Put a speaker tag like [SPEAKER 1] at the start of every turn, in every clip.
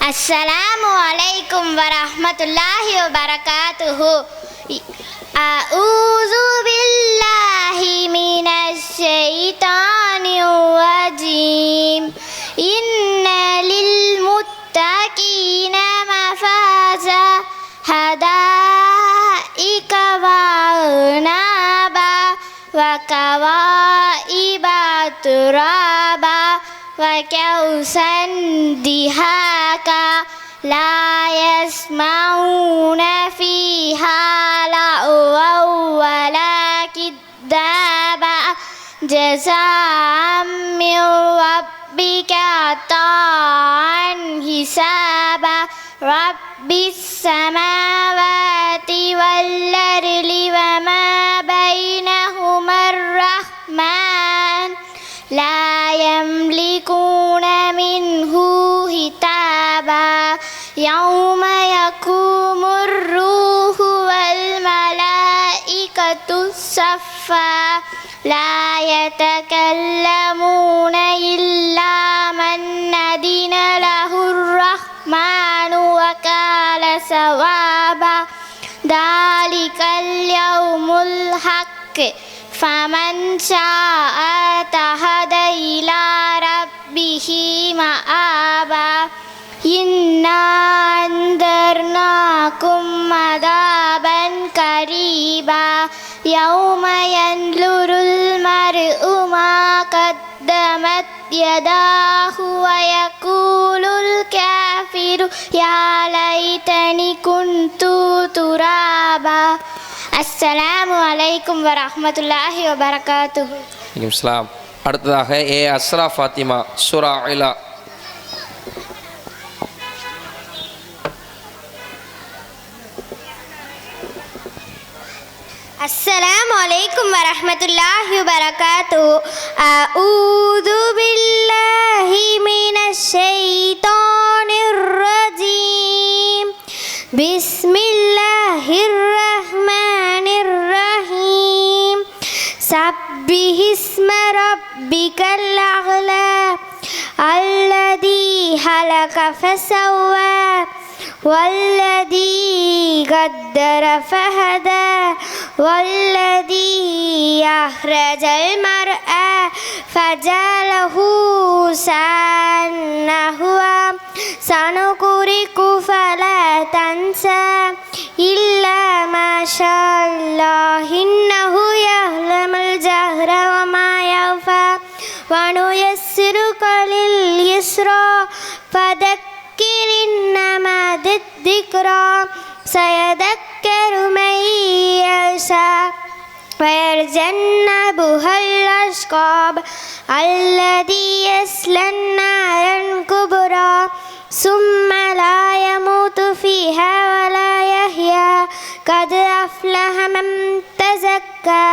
[SPEAKER 1] Assalamualaikum warahmatullahi wabarakatuh. A'udzu billahi minasy syaithanir rajim. Inna lil muttaqina mafaza hadaika wa naba wa kawaiba turaba wa kausan dihaka la yasmauna fiha la'waw wa la kiddaba jazaa'an min rabbika ta'an hisaba rabbis samawati wal ardi wa ma bainahumar rahman la yamlikuna minhu hitaba yauma yakumur ruhu wal malaikatu saffa la yatakallamuna illa man adina lahur rahmanu wa qala sawaba dalikal yaumul haqq faman sha'a tahada ila rabbihi ma'aba inna andarnakum adaban qariba yauma yanzurul mar'u ma qaddamat yadahu wa yaqulul kafiru ya laitani kuntu turaba. Assalamualaikum warahmatullahi wabarakatuh.
[SPEAKER 2] Waalaikumsalam. அடுத்ததாக அஸ்ரா ஃபாத்திமா சூரா இலா.
[SPEAKER 1] Assalamualaikum warahmatullahi wabarakatuh. A'udzu billahi minasy syaithanir rajim. Bismillahirrahmanirrahim. Sabbihisma rabbikal a'la alladzi khalaqa fasawwa walladzi qaddara fahada walladzi akhrajal mar'a fajalahu sanahwa sanuqriku fala tansa illa ma syaallah innahu ya'lamul jahra wa ma yakhfa wa nuyassiruka lil yusra fadhakkir innama dzikra sayadhakkaru man yasha wa yarjannabuhal ashqab alladhi yaslan naran kubra summa la yamutu fiha wa la yahya qad aflaha man tazakka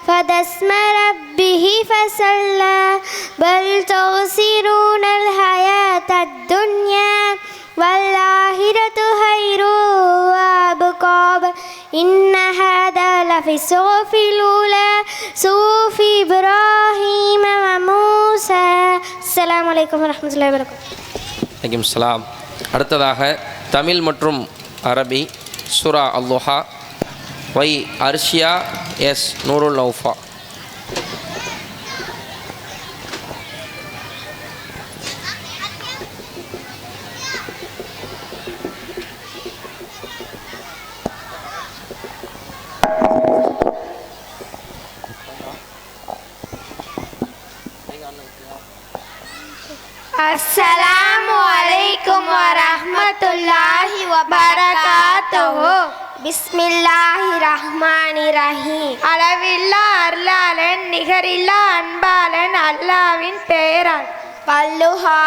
[SPEAKER 1] fadasma rabbihi fasalla bal tu'siruna al-hayata ad-dunya wal akhiratu khairun wa abqab inna hadha lafi suhufil ula suhufi Ibrahim wa Musa. Assalamualaikum warahmatullahi wabarakatuh.
[SPEAKER 2] வலைக்கும்சலாம். அடுத்ததாக தமிழ் மற்றும் அரபி சூரா அல்லுஹா வை Arshiya S Noorul நௌஃபா.
[SPEAKER 1] Assalamualaikum warahmatullahi wabarakatuh. Bismillahirrahmanirrahim. அளவில்லா அருளாளன் நிகரில்லா அன்பாளன் அல்லாவின் பெயரால். வல்லுஹா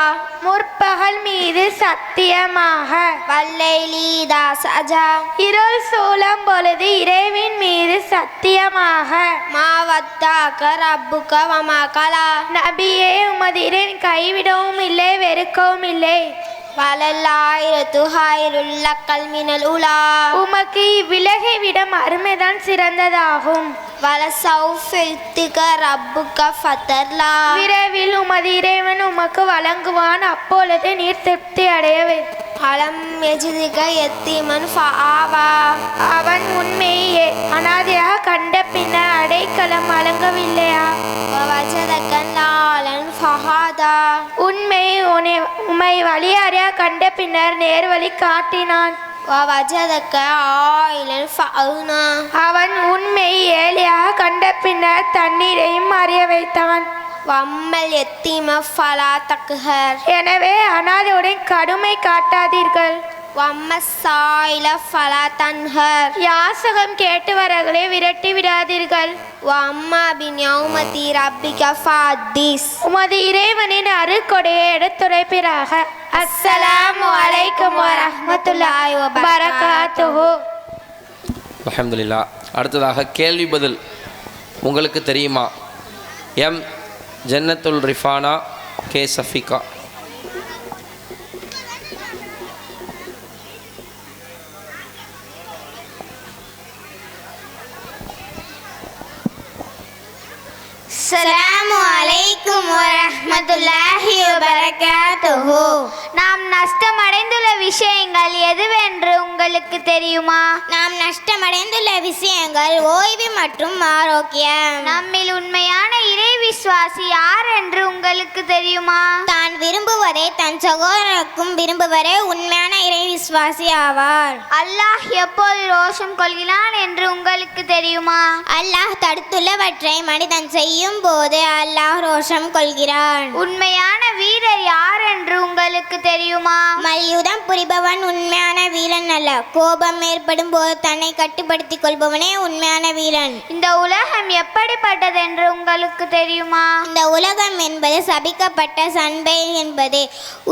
[SPEAKER 1] முற்பகல் மீது சத்தியமாக. வல்லைலி இதா சஜா இருள் சூழும் பொழுது இறைவின் மீது சத்தியமாக. மா வத்தாக்க ரப்புக்க வமா கலா நபியே உமது இறைவன் கைவிடவும் இல்லை வெறுக்கவும் இல்லை. வலல்லாயிரத்து ஹைருல்லக்கல் மினல் உலா உமக்கு இவ்விலகை விடம் அருமைதான் சிறந்ததாகும். வலசௌஃபில்திக ரப்புக ஃபதர்லா விரைவில் உமது இறைவன் உமக்கு வழங்குவான், அப்பொழுது நீர் திருப்தி அடையவே. அலம் எஜிதிக எத்தீமன் ஃபஆவா. அவன் உண்மையை அனாதையாக கண்ட பின்னர் அடைக்கலம் வழங்கவில்லையா? வஜதக லாலன் ஃபஹாதா. உண்மை உம்மை வழியாரையாக கண்ட பின்னர் நேர்வழி காட்டினான். வஜதக ஆயிலன் ஃபஅனா. அவன் உண்மை ஏழையாக கண்ட பின்னர் தண்ணீரையும் அறிய வைத்தான். வம்மல் எத்தீம ஃபலா தக்ஹர். எனவே அனாதையுடன் கடுமை காட்டாதீர்கள். வம்மசாயில ஃபலா தன்ஹர். யாசகம் கேட்டுவர்களை விரட்டி விடாதீர்கள். வம்மா பின்யௌமதி ரப்பிக ஃபஹதீஸ். உமது இறைவனின் அருட்கொடையை எடுத்துரைப்பீராக. அஸ்ஸலாமு அலைக்கும் வரஹ்மத்துல்லாஹி வபரகாத்துஹு.
[SPEAKER 2] அல்ஹம்துலில்லாஹ். அடுத்ததாக கேள்வி பதில். உங்களுக்கு தெரியுமா? எம் ஜன்னத்துல் ரிஃபானா கே சஃபிகா.
[SPEAKER 1] அஸ்ஸலாமு அலைக்கும் வரஹ்மத்துல்லாஹி வபரகாத்துஹு. நாம் நஷ்டமடைந்துள்ள விஷயங்கள் எதுவென்று உங்களுக்கு தெரியுமா?
[SPEAKER 3] நாம் நஷ்டமடைந்துள்ள விஷயங்கள் ஓய்வு மற்றும் ஆரோக்கியம்.
[SPEAKER 1] நம்மில் உண்மையான இறை விசுவாசி யார் என்று உங்களுக்கு தெரியுமா?
[SPEAKER 3] தான் விரும்புவதை தன் சகோதரருக்கும் விரும்புவரே உண்மையான இறை விசுவாசி ஆவார்.
[SPEAKER 1] அல்லாஹ் எப்போது ரோஷம் கொள்கிறான் என்று உங்களுக்கு தெரியுமா?
[SPEAKER 3] அல்லாஹ் தடுத்துள்ளவற்றை மனிதன் செய்யும் போது அல்லாஹ் ரோஷம் கொள்கிறான்.
[SPEAKER 1] உண்மையான வீரர் யார் என்று உங்களுக்கு தெரியுமா?
[SPEAKER 3] மல்யுத்தம் புரிபவன் உண்மையான வீரன் அல்ல. கோபம் ஏற்படும் போது தன்னை கட்டுப்படுத்திக் கொள்பவனே உண்மையான வீரன்.
[SPEAKER 1] இந்த உலகம் எப்படிப்பட்டது என்று உங்களுக்கு தெரியுமா?
[SPEAKER 3] இந்த உலகம் என்பது சபிக்கப்பட்ட சண்பை என்பது.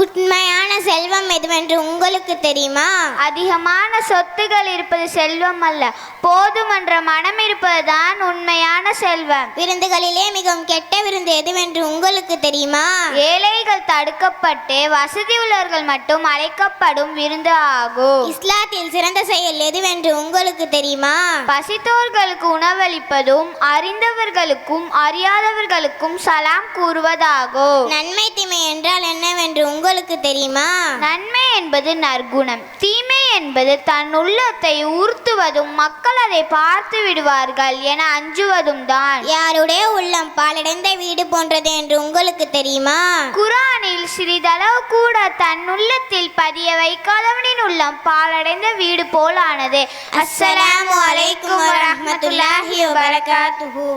[SPEAKER 3] உண்மையான செல்வம் எதுவென்று உங்களுக்கு தெரியுமா?
[SPEAKER 1] அதிகமான சொத்துகள் இருப்பது செல்வம் அல்ல, போதுமன்ற மனம் இருப்பதுதான் உண்மையான செல்வம்.
[SPEAKER 3] விருந்துகளிலே மிகவும் கெட்ட விருந்து எதுவென்று உங்களுக்கு தெரியுமா?
[SPEAKER 1] ஏழைகள் தடுக்கப்பட்டு வசதி உள்ளவர்கள் மட்டும் அழைக்கப்படும் விருந்து ஆகும்.
[SPEAKER 3] இஸ்லாத்தில் சிறந்த செயல் எதுவென்று உங்களுக்கு தெரியுமா?
[SPEAKER 1] பசித்தோர்களுக்கு உணவளிப்பதும் அறிந்தவர்களுக்கும் அறியாதவர்களுக்கும் சலாம் கூறுவதாகும்.
[SPEAKER 3] நன்மை தீமை என்றால் என்னவென்று உங்களுக்கு தெரியுமா?
[SPEAKER 1] நன்மை என்பது நற்குணம், தீமை என்பது தன் உள்ளத்தை ஊர்த்துவதும் மக்கள் அதை பார்த்து விடுவார்கள் என அஞ்சுவதும் தான்.
[SPEAKER 3] யாருடைய உள்ளம் பாலடைந்த வீடு போன்றது என்று உங்களுக்கு தெரியுமா?
[SPEAKER 1] குரானில் சிறிதளவு கூட தன் உள்ளத்தில் பதிய வைக்காதவனின் உள்ளம் பாலடைந்த வீடு போலானது.
[SPEAKER 3] அஸ்ஸலாமு அலைக்கும் வரஹ்மத்துல்லாஹி வபரகாத்துஹு.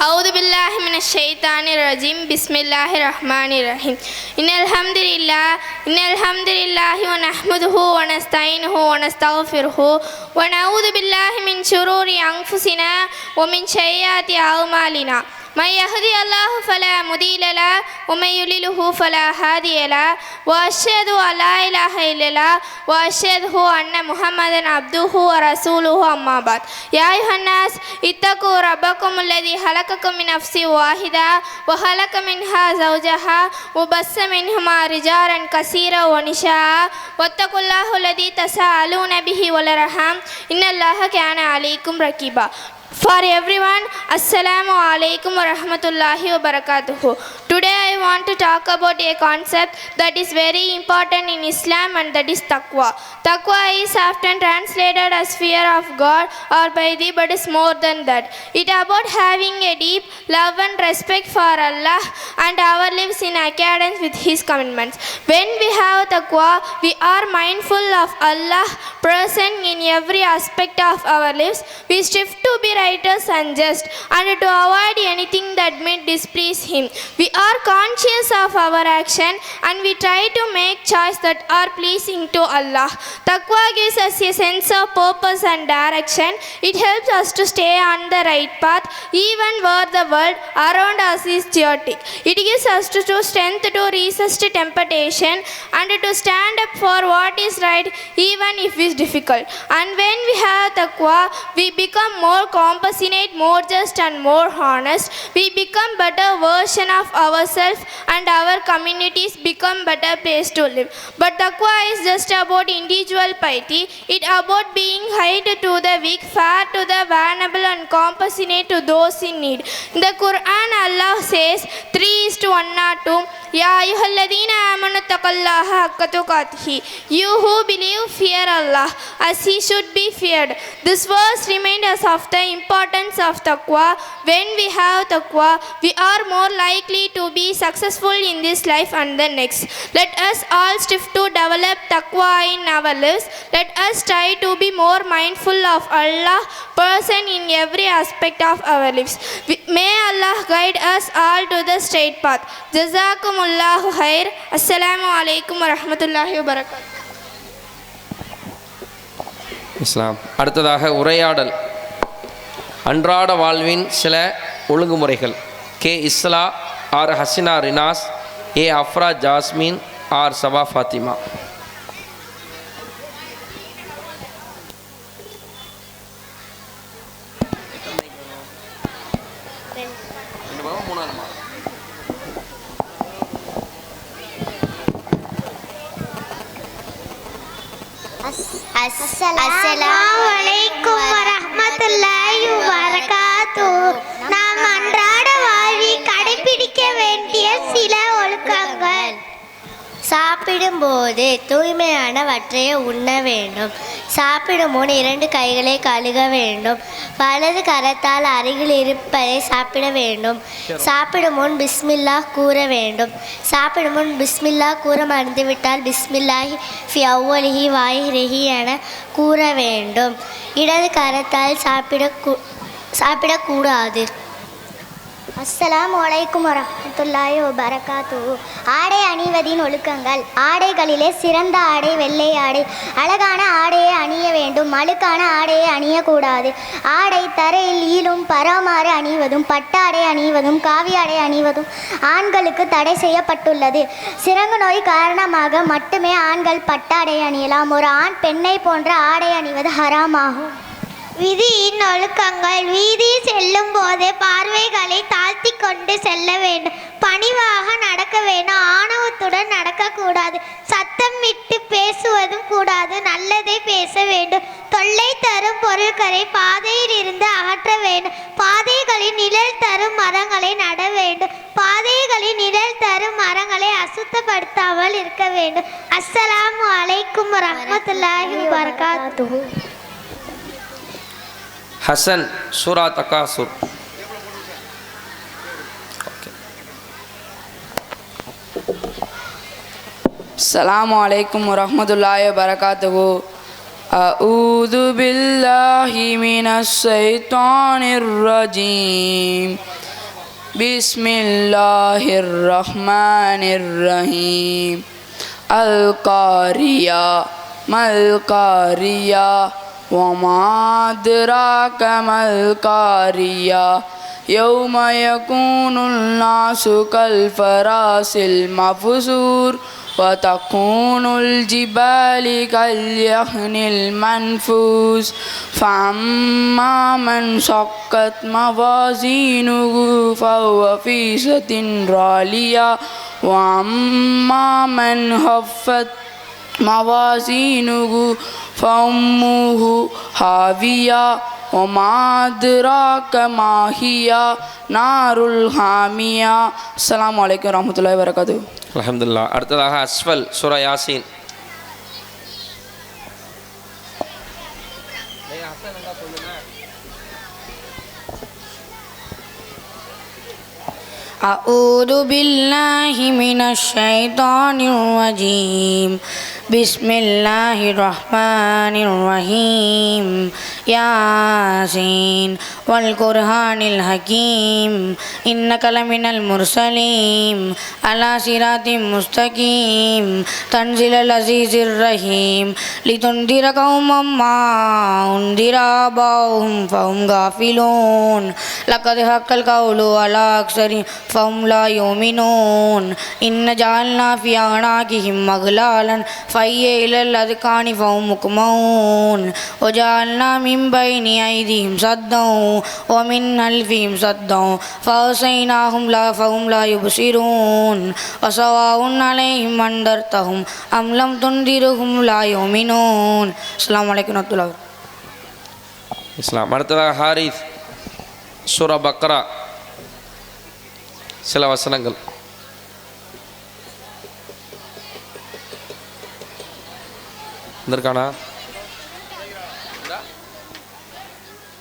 [SPEAKER 4] أعوذ بالله من الشيطان الرجيم بسم الله الرحمن الرحيم إن الحمد لله ونحمده ونستعينه ونستغفره ونعوذ بالله من شرور أنفسنا ومن سيئات أعمالنا من يهدي الله فلا مضل له ومن يضلل فلا هادي له وأشهد أن لا إله إلا الله وأشهد أن محمدا عبده ورسوله أما بعد يا أيها الناس اتقوا ربكم الذي خلقكم من نفس واحدة وخلق منها زوجها وبث منهما رجالا كثيرا ونساء واتقوا الله الذي تساءلون به والأرحام إن الله كان عليكم رقيبا. For everyone, Assalamu alaikum wa rahmatullahi wa barakatuhu. Today I want to talk about a concept that is very important in Islam, and that is taqwa. Taqwa is often translated as fear of God or piety, but is more than that. It is about having a deep love and respect for Allah and our lives in accordance with His commandments. When we have taqwa, we are mindful of Allah present in every aspect of our lives. We strive to be righteous and just, and to avoid anything that may displease Him. We are conscious of our action, and we try to make choices that are pleasing to Allah. Taqwa gives us a sense of purpose and direction. It helps us to stay on the right path even where the world around us is chaotic. It gives us to strength to resist temptation and to stand up for what is right even if it is difficult. And when we have taqwa, we become more compassionate, more just, and more honest. We become better version of ourselves, and our communities become better place to live. But taqwa is just about individual piety. It about being kind to the weak, fair to the vulnerable, and compassionate to those in need. In the Quran, Allah says 3:102, يا أيها الذين آمنوا اتقوا الله حق تقاته. You who believe fear Allah as He should be feared. This verse reminds us of the importance of taqwa. When we have taqwa, we are more likely to be successful in this life and the next. Let us all strive to develop taqwa in our lives. Let us try to be more mindful of Allah person in every aspect of our lives. May Allah guide us all to the straight path. Jazakumullahu khair. Assalamu alaikum wa rahmatullahi wa barakatuh.
[SPEAKER 2] இஸ்லாம். அடுத்ததாக உரையாடல். அன்றாட வாழ்வின் சில ஒழுங்குமுறைகள். K இஸ்லா, R Hasina Rinas, ஏ Afra jasmine, R சபா ஃபாத்திமா.
[SPEAKER 3] அஸ்ஸலாமு அலைக்கும் வரஹ்மத்துல்லாஹி வபரகாத்துஹு. நாம் அன்றாட வாழ்வில் கடைபிடிக்க வேண்டிய சில ஒழுக்கங்கள். சாப்பிடும்போது தூய்மையானவற்றையே உண்ண வேண்டும். சாப்பிடும் முன் 2 கைகளை கழுக வேண்டும். வலது கரத்தால் அருகில் இருப்பதை சாப்பிட வேண்டும். சாப்பிடும் முன் பிஸ்மில்லா கூற வேண்டும். சாப்பிடும் முன் பிஸ்மில்லா கூற மறந்துவிட்டால் பிஸ்மில்லாஹி ஃபி அவ்வலிஹி வாஹிரிஹி என கூற வேண்டும். இடது கரத்தால் சாப்பிடக்கூடாது. அஸ்ஸலாமு அலைக்கும் வரஹ்மத்துல்லாஹி வபரகாத்துஹு. ஆடை அணிவதின் ஒழுக்கங்கள். ஆடைகளிலே சிறந்த ஆடை வெள்ளை ஆடை. அழகான ஆடையை அணிய வேண்டும். அழுக்கான ஆடையை அணியக்கூடாது. ஆடை தரையில் ஈலும் பராமாறு அணிவதும் பட்டாடை அணிவதும் காவி ஆடை அணிவதும் ஆண்களுக்கு தடை செய்யப்பட்டுள்ளது. சிரங்கு நோய் காரணமாக மட்டுமே ஆண்கள் பட்டாடை அணியலாம். ஒரு ஆண் பெண்ணை போன்ற ஆடை அணிவது ஹராமாகும். விதியின் ஒழுக்கங்கள். வீதி செல்லும் போது பார்வைகளை தாழ்த்தி கொண்டு செல்ல வேண்டும். பணிவாக நடக்க வேண்டும். ஆணவத்துடன் நடக்கக்கூடாது. சத்தம் விட்டு பேசுவதும் கூடாது. நல்லதை பேச வேண்டும். தொல்லை தரும் பொருட்களை பாதையில் இருந்து அகற்ற வேண்டும். பாதைகளில் நிழல் தரும் மரங்களை நட வேண்டும். பாதைகளில் நிழல் தரும் மரங்களை அசுத்தப்படுத்தாமல் இருக்க வேண்டும். அஸ்ஸலாமு அலைக்கும் வரஹ்மத்துல்லாஹி வபரகாத்துஹு.
[SPEAKER 2] ஹசன், சூரா தகாசுர்.
[SPEAKER 5] السلام عليكم ورحمة الله وبركاته. أعوذ بالله من الشيطان الرجيم. بسم الله الرحمن الرحيم. القارية ما القارية وما أدراك ما القارية يوم يكون الناس كالفراش المبثوث وتكون الجبال كاليهن المنفوش فأما من ثقلت موازينه فهو في عيشة راضية وأما من خفت موازينه فأمه هاوية وما أدراك ما هي نار الحامية. السلام عليكم ورحمة الله وبركاته.
[SPEAKER 2] அல்ஹம்துலில்லாஹ். அடுத்ததாக அஸ்வல், சூரா யாசீன்.
[SPEAKER 6] أعوذ بالله من الشيطان الرجيم. بسم الله الرحمن الرحيم. ياسين والقرآن الحكيم إنك لمن المرسلين على صراط مستقيم تنزيل العزيز الرحيم لتنذر قوما ما أنذر آباؤهم فهم غافلون لقد حق القول على أكثرهم فهم لا يؤمنون إن جعلنا في أعناقهم أغلالا فهي إلى الأذقان فهم مقمحون وجعلنا من بين أيديهم سدا ومن خلفهم سدا فأغشيناهم فهم لا يبصرون وسواء عليهم أنذرتهم أم لم تنذرهم لا يؤمنون. السلام عليكم ورحمة الله.
[SPEAKER 2] இஸ்லாம். அடுத்ததாக ஹாரிஸ், சூரா பக்ரா, சில வசனங்கள். வந்திருக்கானா?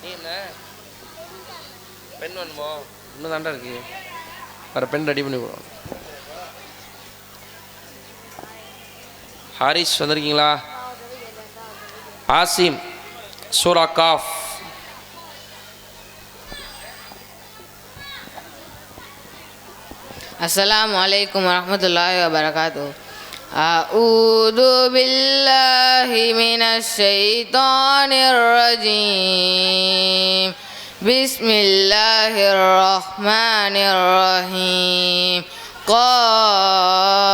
[SPEAKER 2] நீ என்ன பெண் வேணுமோ? இன்னும் தாண்டா இருக்கு, வேறு பெண் ரெடி பண்ணி போடுவோம். ஹாரிஸ் வந்திருக்கீங்களா? ஆசிம் சூரா காஃப்.
[SPEAKER 7] السلام عليكم ورحمة الله وبركاته. أعوذ بالله من الشيطان الرجيم. بسم الله الرحمن الرحيم. قاف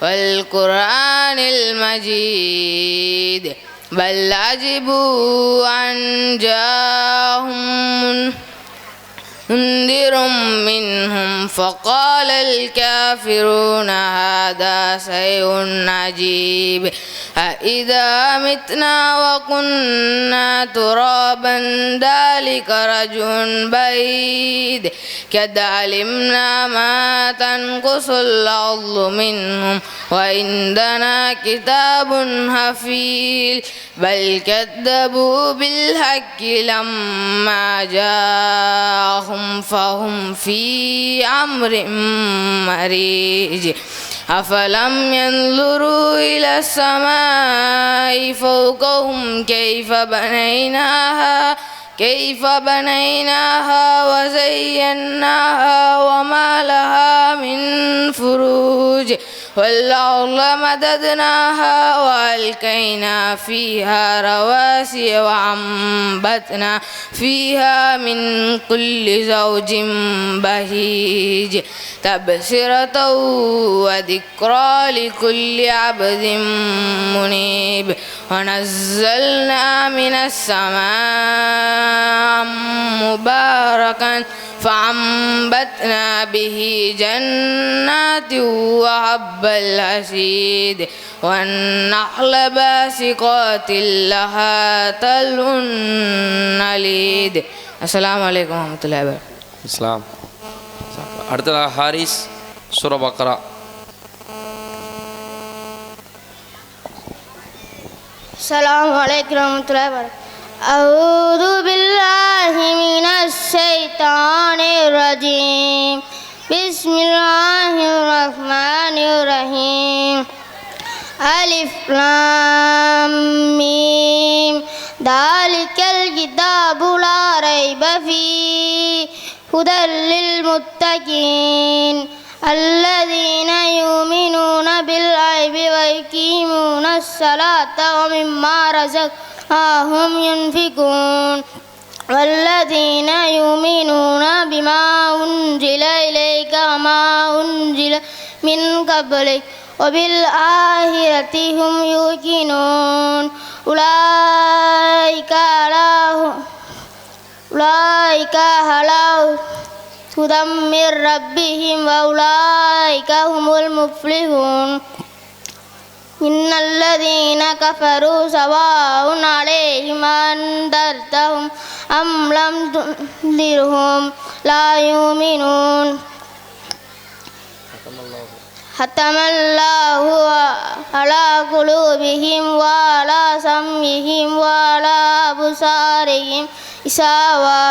[SPEAKER 7] والقرآن المجيد بل عجبوا أن جاءهم منذر منهم فقال الكافرون هذا شيء عجيب أإذا متنا وكنا ترابا ذلك رجل بعيد قد علمنا ما تنقص الأرض منهم وعندنا كتاب حفيظ بل كذبوا بالحق لما جاءهم فهم في أمر مريج أفلم ينظروا إلى السماء فوقهم كيف بنيناها وزيناها وما لها من فروج والأرض مددناها وألقينا فيها رواسي وأنبتنا فيها من كل زوج بهيج تبصرة وذكرى لكل عبد منيب ونزلنا من السماء مباركا فأنبتنا به جنات وحب الحصيد والنخل باسقات لها طلع نضيد. السلام عليكم ورحمة الله وبركاته.
[SPEAKER 2] இஸ்லாம். அடுத்ததாக ஹாரிஸ் சூரா பக்ரா.
[SPEAKER 3] السلام عليكم ورحمة الله وبركاته. أعوذ بالله من الشيطان الرجيم. بسم الله الرحمن الرحيم. ألف لام ميم ذلك الكتاب لا ريب فيه هدى للمتقين الذين يؤمنون بالغيب ويقيمون الصلاة ومما رزقناهم ينفقون والذين يؤمنون بما أنزل إليك وما أنزل من قبلك وبالآخرة هم يوقنون أولئك على هدى من ربهم وأولئك هم المفلحون. إن الذين كفروا سواء عليهم أنذرتهم أم لم تنذرهم لا يؤمنون. ختم الله على قلوبهم وعلى سمعهم وعلى أبصارهم غشاوة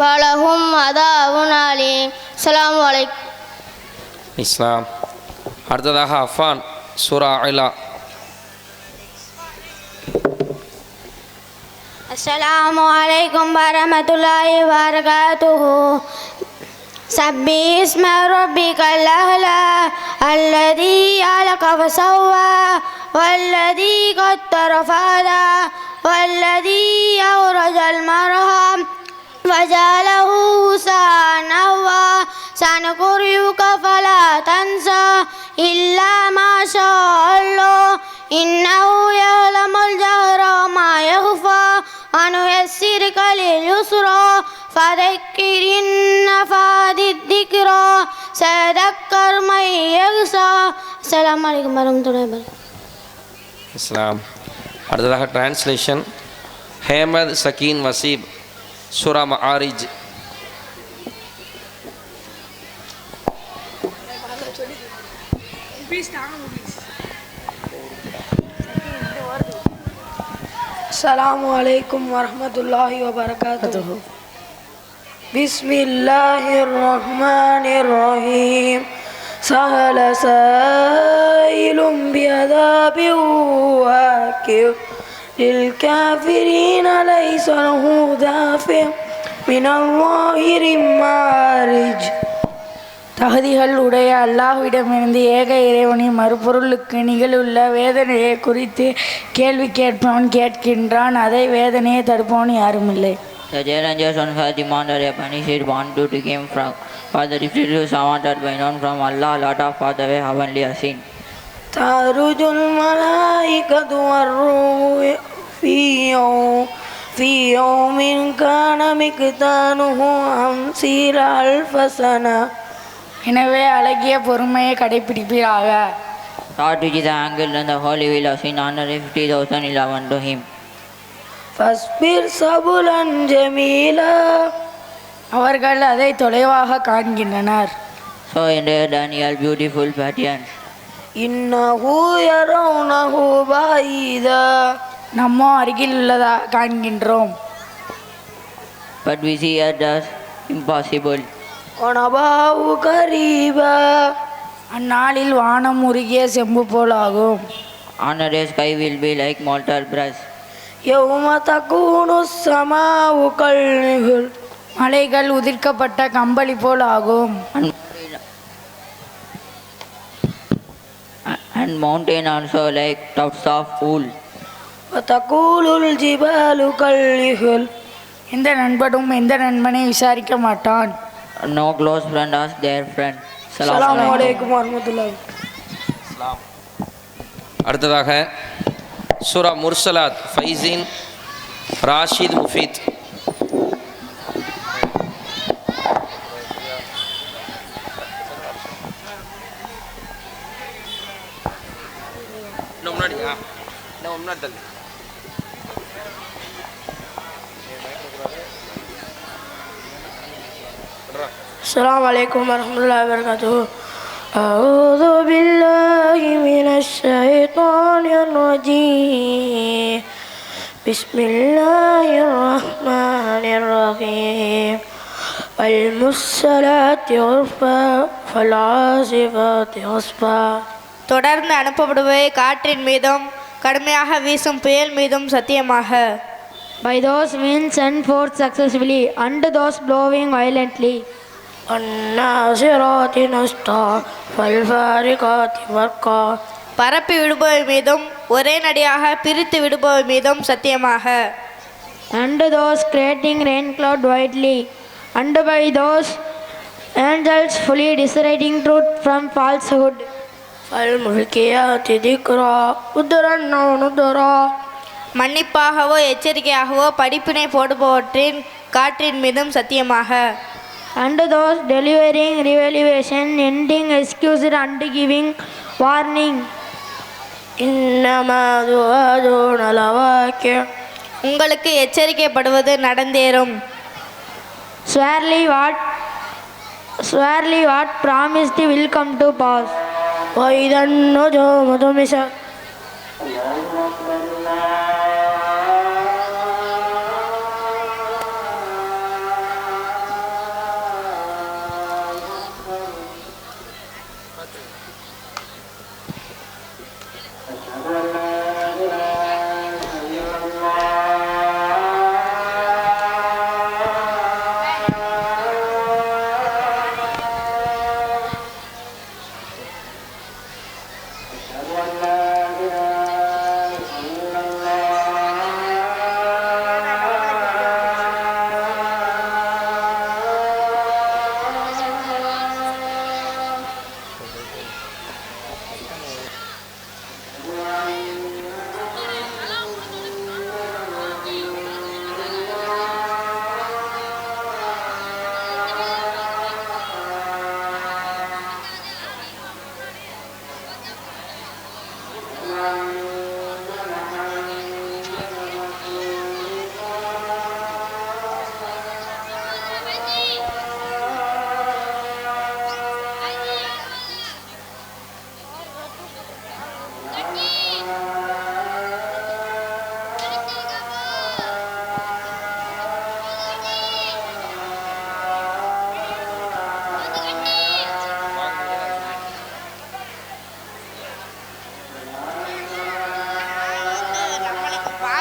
[SPEAKER 3] ولهم عذاب أليم. السلام عليكم.
[SPEAKER 2] இஸ்லாம். அடுத்ததாக அஃபான் சூரா அலா.
[SPEAKER 3] السلام عليكم ورحمة الله وبركاته. سبح اسم ربك الأعلى الذي خلق فسوى والذي قدر فهدى والذي أخرج المرعى فجعله غثاء نحوا سنقرئك فلا تنسى إلا ما شاء الله إنه يعلم الجهر وما يخفى ونيسرك لليسرى فذكر إن نفعت الذكرى سيذكر من يخشى. السلام عليكم ورحمة الله وبركاته.
[SPEAKER 2] இஸ்லாம். அடுத்ததாக டிரான்ஸ்லேஷன் ஹேமத் சக்கீன் வசீப் சூரா மஆரிஜ்.
[SPEAKER 8] السلام عليكم ورحمة الله وبركاته. بسم الله الرحمن الرحيم. سأل سائل بعذاب واقع للكافرين ليس له دافع من الله معرج. தகுதிகள் உடைய அல்லாஹ்விடமிருந்து ஏக இறைவனின் மறுபொருளுக்கு நிகழுள்ள வேதனையை குறித்து கேள்வி கேட்பவன் கேட்கின்றான், அதை வேதனையை தடுப்பவன் யாருமில்லை.
[SPEAKER 9] The challengers on Hajj demanded a punishment one to came from for the refusal surmounted by none from Allah, lot of for the way heavenly unseen.
[SPEAKER 8] تعرج الملائكة والروح في يوم كان مقداره 50,000 سنة. எனவே அழகிய பொறுமையை கடைபிடிப்பீராக.
[SPEAKER 9] Thought which is the angle and the holy will have seen 150,011 to him.
[SPEAKER 8] فاصبر صبرا جميلا. அவர்கள் அதை தொலைவாக காண்கின்றனர்.
[SPEAKER 9] So ended Daniel beautiful pattern.
[SPEAKER 8] إنه يرونه بعيدا. நம்மோ அருகில் உள்ளதா காண்கின்றோம்.
[SPEAKER 9] But we see it as impossible.
[SPEAKER 8] ونباه قريبا. அந்நாளில் வானம் உருகிய செம்பு போலாகும்.
[SPEAKER 9] On a day sky will be like molten brass.
[SPEAKER 8] يوم تكون السماء كالمهل. மலைகள் உதிர்க்கப்பட்ட கம்பளி போல் ஆகும்.
[SPEAKER 9] And mountain also like tufts of wool.
[SPEAKER 8] وتقول الجبال كالمهل. எந்த நண்பனும் எந்த நண்பனை விசாரிக்க மாட்டான்.
[SPEAKER 9] No close friend ask their friend.
[SPEAKER 8] அஸ்ஸலாமு அலைக்கும் வரஹ்மத்துல்லாஹி.
[SPEAKER 2] அடுத்ததாக சூரா முர்சலாத் ஃபைசின் ராஷித் முஃபீத். முன்னாடியா முன்னாடி தள்ளி.
[SPEAKER 8] السلام عليكم ورحمة الله وبركاته. أعوذ بالله من الشيطان الرجيم. بسم الله الرحمن الرحيم. والمرسلات عرفا فالعاصفات عصفا.
[SPEAKER 4] தொடர்ந்து அனுப்பப்படுபவை காற்றின் மீதும் கடுமையாக வீசும் புயல் மீதும் சத்தியமாக.
[SPEAKER 10] By those winds sent forth successfully, and those blowing violently.
[SPEAKER 8] والناصرات نشطا فالفارقات فرقا.
[SPEAKER 4] பரப்பி விடுபவை மீதும் ஒரே நடியாக பிரித்து விடுபவை மீதும் சத்தியமாக.
[SPEAKER 10] And those creating rain cloud widely, and by those angels fully deciding truth from falsehood.
[SPEAKER 8] فالملقيات ذكرا عذرا أو نذرا.
[SPEAKER 4] மன்னிப்பாகவோ எச்சரிக்கையாகவோ படிப்பினை போடுபவற்றின் காற்றின் மீதும் சத்தியமாக.
[SPEAKER 10] And those delivering revelation, ending excuse and giving warning.
[SPEAKER 8] إنما توعدون لواقع.
[SPEAKER 4] உங்களுக்கு எச்சரிக்கைப்படுவது நடந்தேறும்.
[SPEAKER 10] Swearly what promised will come to pass.
[SPEAKER 8] وإذا النجوم طمست.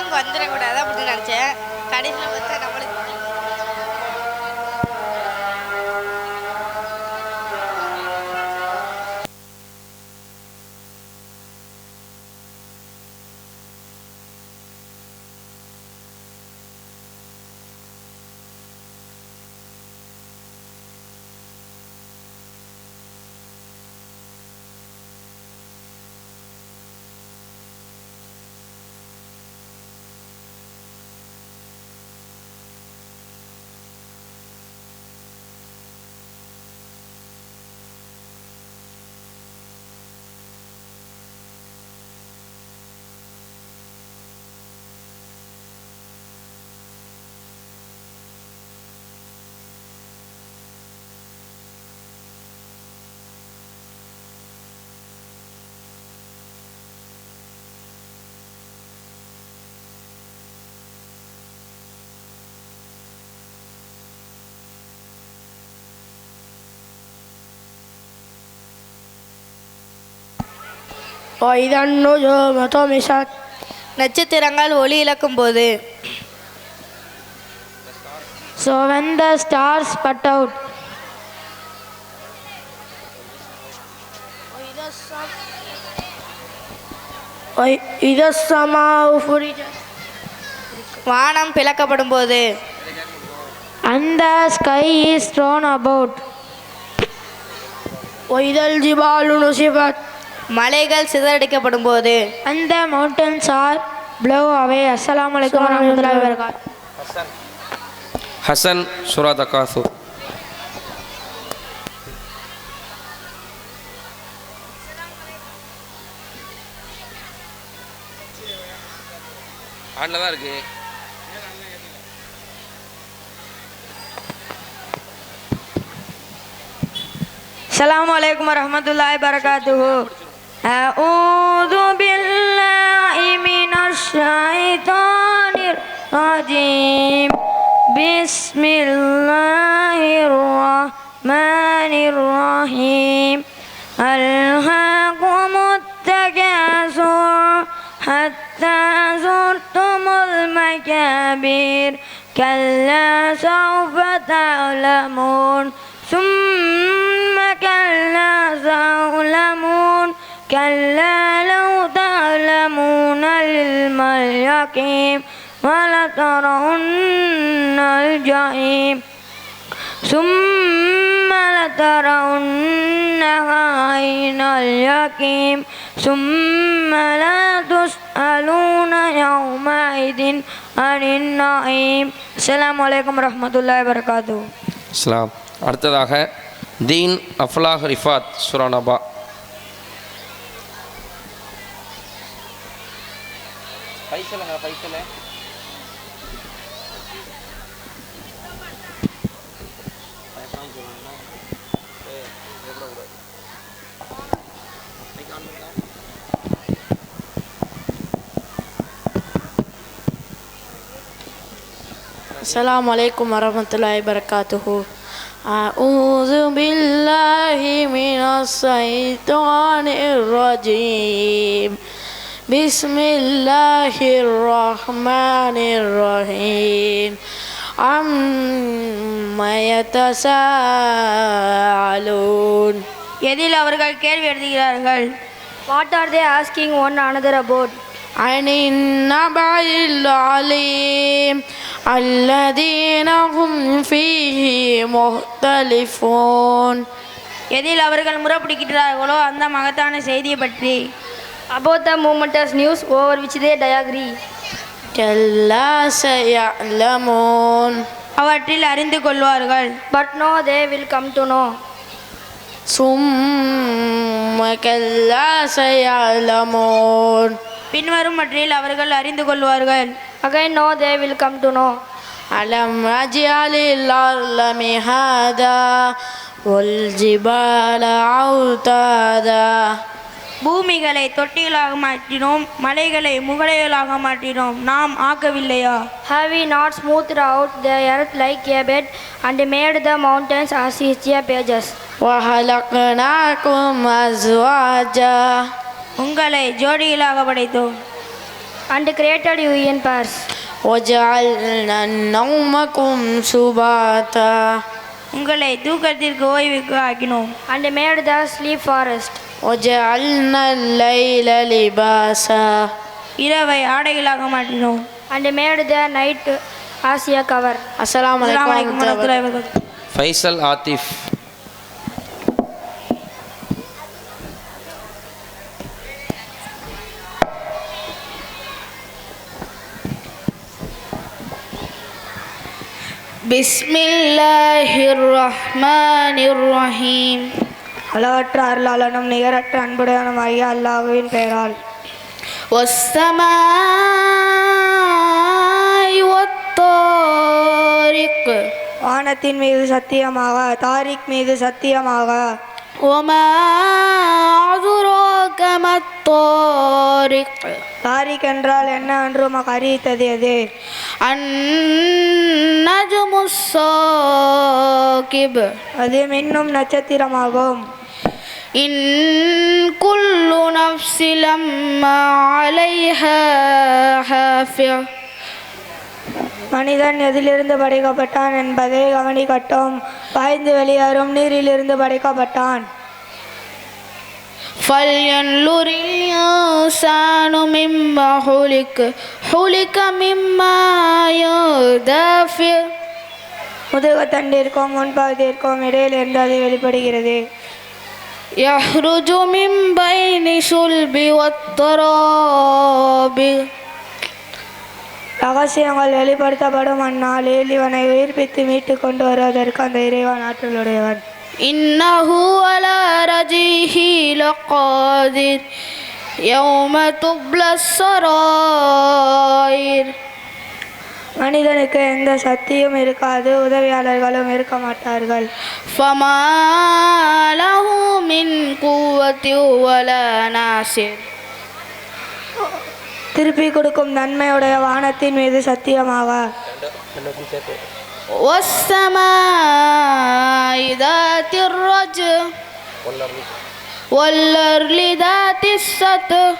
[SPEAKER 4] Wrong வந்துடக்கூடாது அப்படின்னு நினச்சேன். கடைசியில் பார்த்தா நம்மளுக்கு
[SPEAKER 8] وإذا النجوم طمست
[SPEAKER 4] நட்சத்திரங்கள் ஒளி இழக்கும் போது.
[SPEAKER 10] So when the stars put out.
[SPEAKER 8] وإذا السماء فرجت
[SPEAKER 4] வானம் பிளக்கப்படும் போது.
[SPEAKER 10] And the sky is thrown about.
[SPEAKER 8] وإذا الجبال نسفت
[SPEAKER 4] மலைகள் சிதறடிக்கப்படும் போது.
[SPEAKER 10] And the mountains are blow away. Assalamu alaikum warahmatullahi wabarakatuh.
[SPEAKER 2] Hasan சூரா தகாசூர். ஆன்ல தான் இருக்கு.
[SPEAKER 10] Assalamu alaikum warahmatullahi wabarakatuh. أعوذ بالله من الشيطان الرجيم. بسم الله الرحمن الرحيم. ألهاكم التكاثر حتى زرتم المكابر كلا سوف تعلمون ثم كلا تعلمون كلا لو تعلمون علم اليقين ولترون الجحيم ثم لترونها عين اليقين ثم لا تسألون يومئذ عن النعيم. السلام عليكم ورحمة الله وبركاته.
[SPEAKER 2] இஸ்லாம். அடுத்ததாக தீன் அஃப்லாஹ் ரிஃபாத் சூரா நபா.
[SPEAKER 8] السلام عليكم ورحمة الله وبركاته. أعوذ بالله من الشيطان الرجيم. بسم الله الرحمن الرحيم. عما يتساءلون
[SPEAKER 10] எதில் அவர்கள் கேள்வி எழுதுகிறார்கள்?
[SPEAKER 8] What are they asking one another about? عن النبأ العليم الذين هم فيه مختلفون
[SPEAKER 10] எதில் அவர்கள் முறைப்படுகிறார்களோ அந்த மகத்தான செய்தியை பற்றி.
[SPEAKER 8] About the momentous news over which they disagree. كلا سيعلمون
[SPEAKER 10] அவற்றில் அறிந்து கொள்வார்கள்.
[SPEAKER 8] But no, they will come to know. ثم كلا سيعلمون
[SPEAKER 10] பின்வரும் மற்றில் அவர்கள் அறிந்து கொள்வார்கள்.
[SPEAKER 8] Again no, they will come to know. ألم نجعل الأرض مهادا والجبال أوتادا
[SPEAKER 10] பூமிகளை தொட்டிகளாக மாற்றினோம், மலைகளை முகடைகளாக மாற்றினோம், நாம் ஆக்கவில்லையா?
[SPEAKER 8] Have we not smoothed out the earth like a bed and made the mountains as easier pages? وخلقناكم أزواجا
[SPEAKER 10] உங்களை ஜோடிகளாக படைத்தோம்.
[SPEAKER 8] and created you in pairs.
[SPEAKER 10] وجعلنا نومكم سباتا உங்களை தூக்கத்திற்கு ஓய்வுக்கு ஆக்கினோம்.
[SPEAKER 8] And made the sleep forest.
[SPEAKER 10] وجعلنا الليل لباسا இரவை ஆடைகளாக மாற்றினோம்.
[SPEAKER 8] And made the night as a cover.
[SPEAKER 10] அஸ்ஸலாமு அலைக்கும் வரஹ்மத்துல்லாஹி வபரகாத்துஹு.
[SPEAKER 2] ஃபைசல் ஆத்திஃப்.
[SPEAKER 10] பிஸ்மில்லாஹிர் ரஹ்மானிர் ரஹீம். அளவற்ற அருளாளனும் நிகரற்ற அன்புடையவனுமாகிய அல்லாஹ்வின் பெயரால். வஸ்ஸமாஇ வத்தாரிக் வானத்தின் மீது சத்தியமாக, தாரிக் மீது சத்தியமாக. வமா அதுராக மத்தாரிக் தாரிக் என்றால் என்ன என்று உமக்கு அறிவித்தது எது? அந்நஜ்முஸ் ஸாகிப் அது மின்னும் நட்சத்திரமாகும். இன் குல்லு நஃப்ஸின் லம்மா அலைஹா ஹாஃபிஸ் மனிதன் எதிலிருந்து படைக்கப்பட்டான் என்பதை கவனிக்கட்டும். பாய்ந்து வெளியேறும் நீரிலிருந்து படைக்கப்பட்டான். فَلْيَنْظُرِ الْإِنْسَانُ مِمَّا خُلِقَ مِمَّا يَدَافِعُ முதுகுத்தண்டிற்கும் முன்பகுதிற்கும் இடையில் இருந்து அது வெளிப்படுகிறது. يَخْرُجُ مِنْ بَيْنِ الصُّلْبِ وَالتَّرَائِبِ ரகசியங்கள் வெளிப்படுத்தப்படும் அந்நாளில் இவனை உயிர்ப்பித்து மீட்டு கொண்டு வருவதற்கு அந்த இறைவன் ஆற்றலுடையவன். இன்னஹு அலா ரஜிஹி லகாதிர் யௌம துப்லஸ் ஸராயிர் மனிதனுக்கு எந்த சக்தியும் இருக்காது, உதவியாளர்களும் இருக்க மாட்டார்கள். ஃபமா லஹு மின் குவத்தி வலா நாசிர் திருப்பி கொடுக்கும் நன்மையுடைய வானத்தின் மீது சத்தியமாக. வஸ்ஸமாஇ தாத்திர் ரஜ் வல்லர்லி தாத்திஸ் ஸத்ர்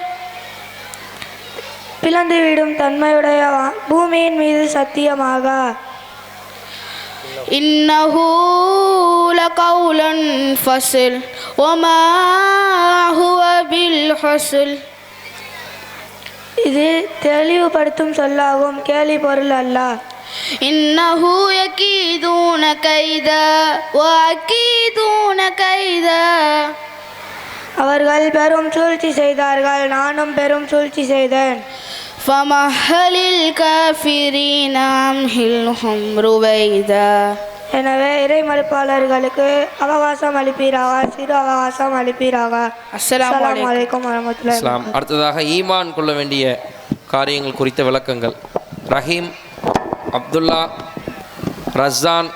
[SPEAKER 10] பிளந்துவிடும் தன்மையுடைய பூமியின் மீது சத்தியமாக. இன்னஹு லகவுலுன் ஃபஸ்ல் வமா ஹுவ பில் ஹஸ்ல் இது தெளிவுபடுத்தும் சொல்லாகும், கேலி பொருள் அல்ல. இன்னஹு யகீதுன கைதா வஅகீதுன கைதா அவர்கள் பெரும் சூழ்ச்சி செய்தார்கள், நானும் பெரும் சூழ்ச்சி செய்தேன். ஃபமஹலில் காஃபிரீன அம்ஹில்ஹும் ருவைதா எனவே இறை மறுப்பாளர்களுக்கு அவகாசம் அளிப்பீராக, சிறு அவகாசம் அளிப்பீராக. அஸ்ஸலாமு அலைக்கும் வரஹ்மத்துல்லாஹி வபரகாத்துஹு.
[SPEAKER 2] அடுத்ததாக ஈமான் கொள்ள வேண்டிய காரியங்கள் குறித்த விளக்கங்கள். ரஹீம், அப்துல்லா, ரஸான்,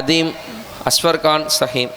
[SPEAKER 2] அதீம், அஸ்வர்கான், சஹீம்.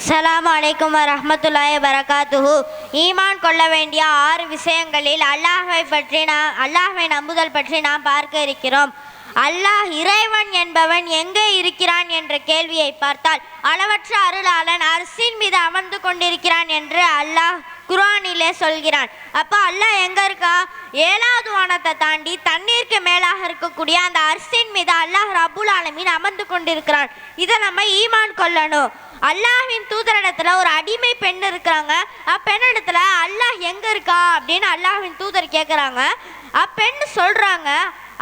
[SPEAKER 3] அஸ்ஸலாமு அலைக்கும் வரஹ்மத்துல்லாஹி வபரகாத்துஹு. ஈமான் கொள்ள வேண்டிய 6 விஷயங்களில் அல்லாஹ்வை நம்புதல் பற்றி நாம் பார்க்க இருக்கிறோம். அல்லாஹ் இறைவன் என்பவன் எங்கே இருக்கிறான் என்ற கேள்வியை பார்த்தால் அளவற்ற அருளாளன் அர்சின் மீது அமர்ந்து கொண்டிருக்கிறான் என்று அல்லாஹ் குர்ஆனிலே சொல்கிறான். அப்போ அல்லாஹ் எங்கே இருக்கா? 7வது வானத்தை தாண்டி தண்ணீருக்கு மேலாக இருக்கக்கூடிய அந்த அர்சின் மீது அல்லாஹ் ரப்புல் ஆலமீன் அமர்ந்து கொண்டிருக்கிறான். இதை நம்ம ஈமான் கொள்ளணும். அல்லாஹ்வின் தூதரிடத்துல ஒரு அடிமை பெண் இருக்கிறாங்க. அப்பெண்ணிடத்துல அல்லாஹ் எங்க இருக்கா அப்படின்னு அல்லாஹ்வின் தூதர் கேட்குறாங்க. அப்பெண் சொல்றாங்க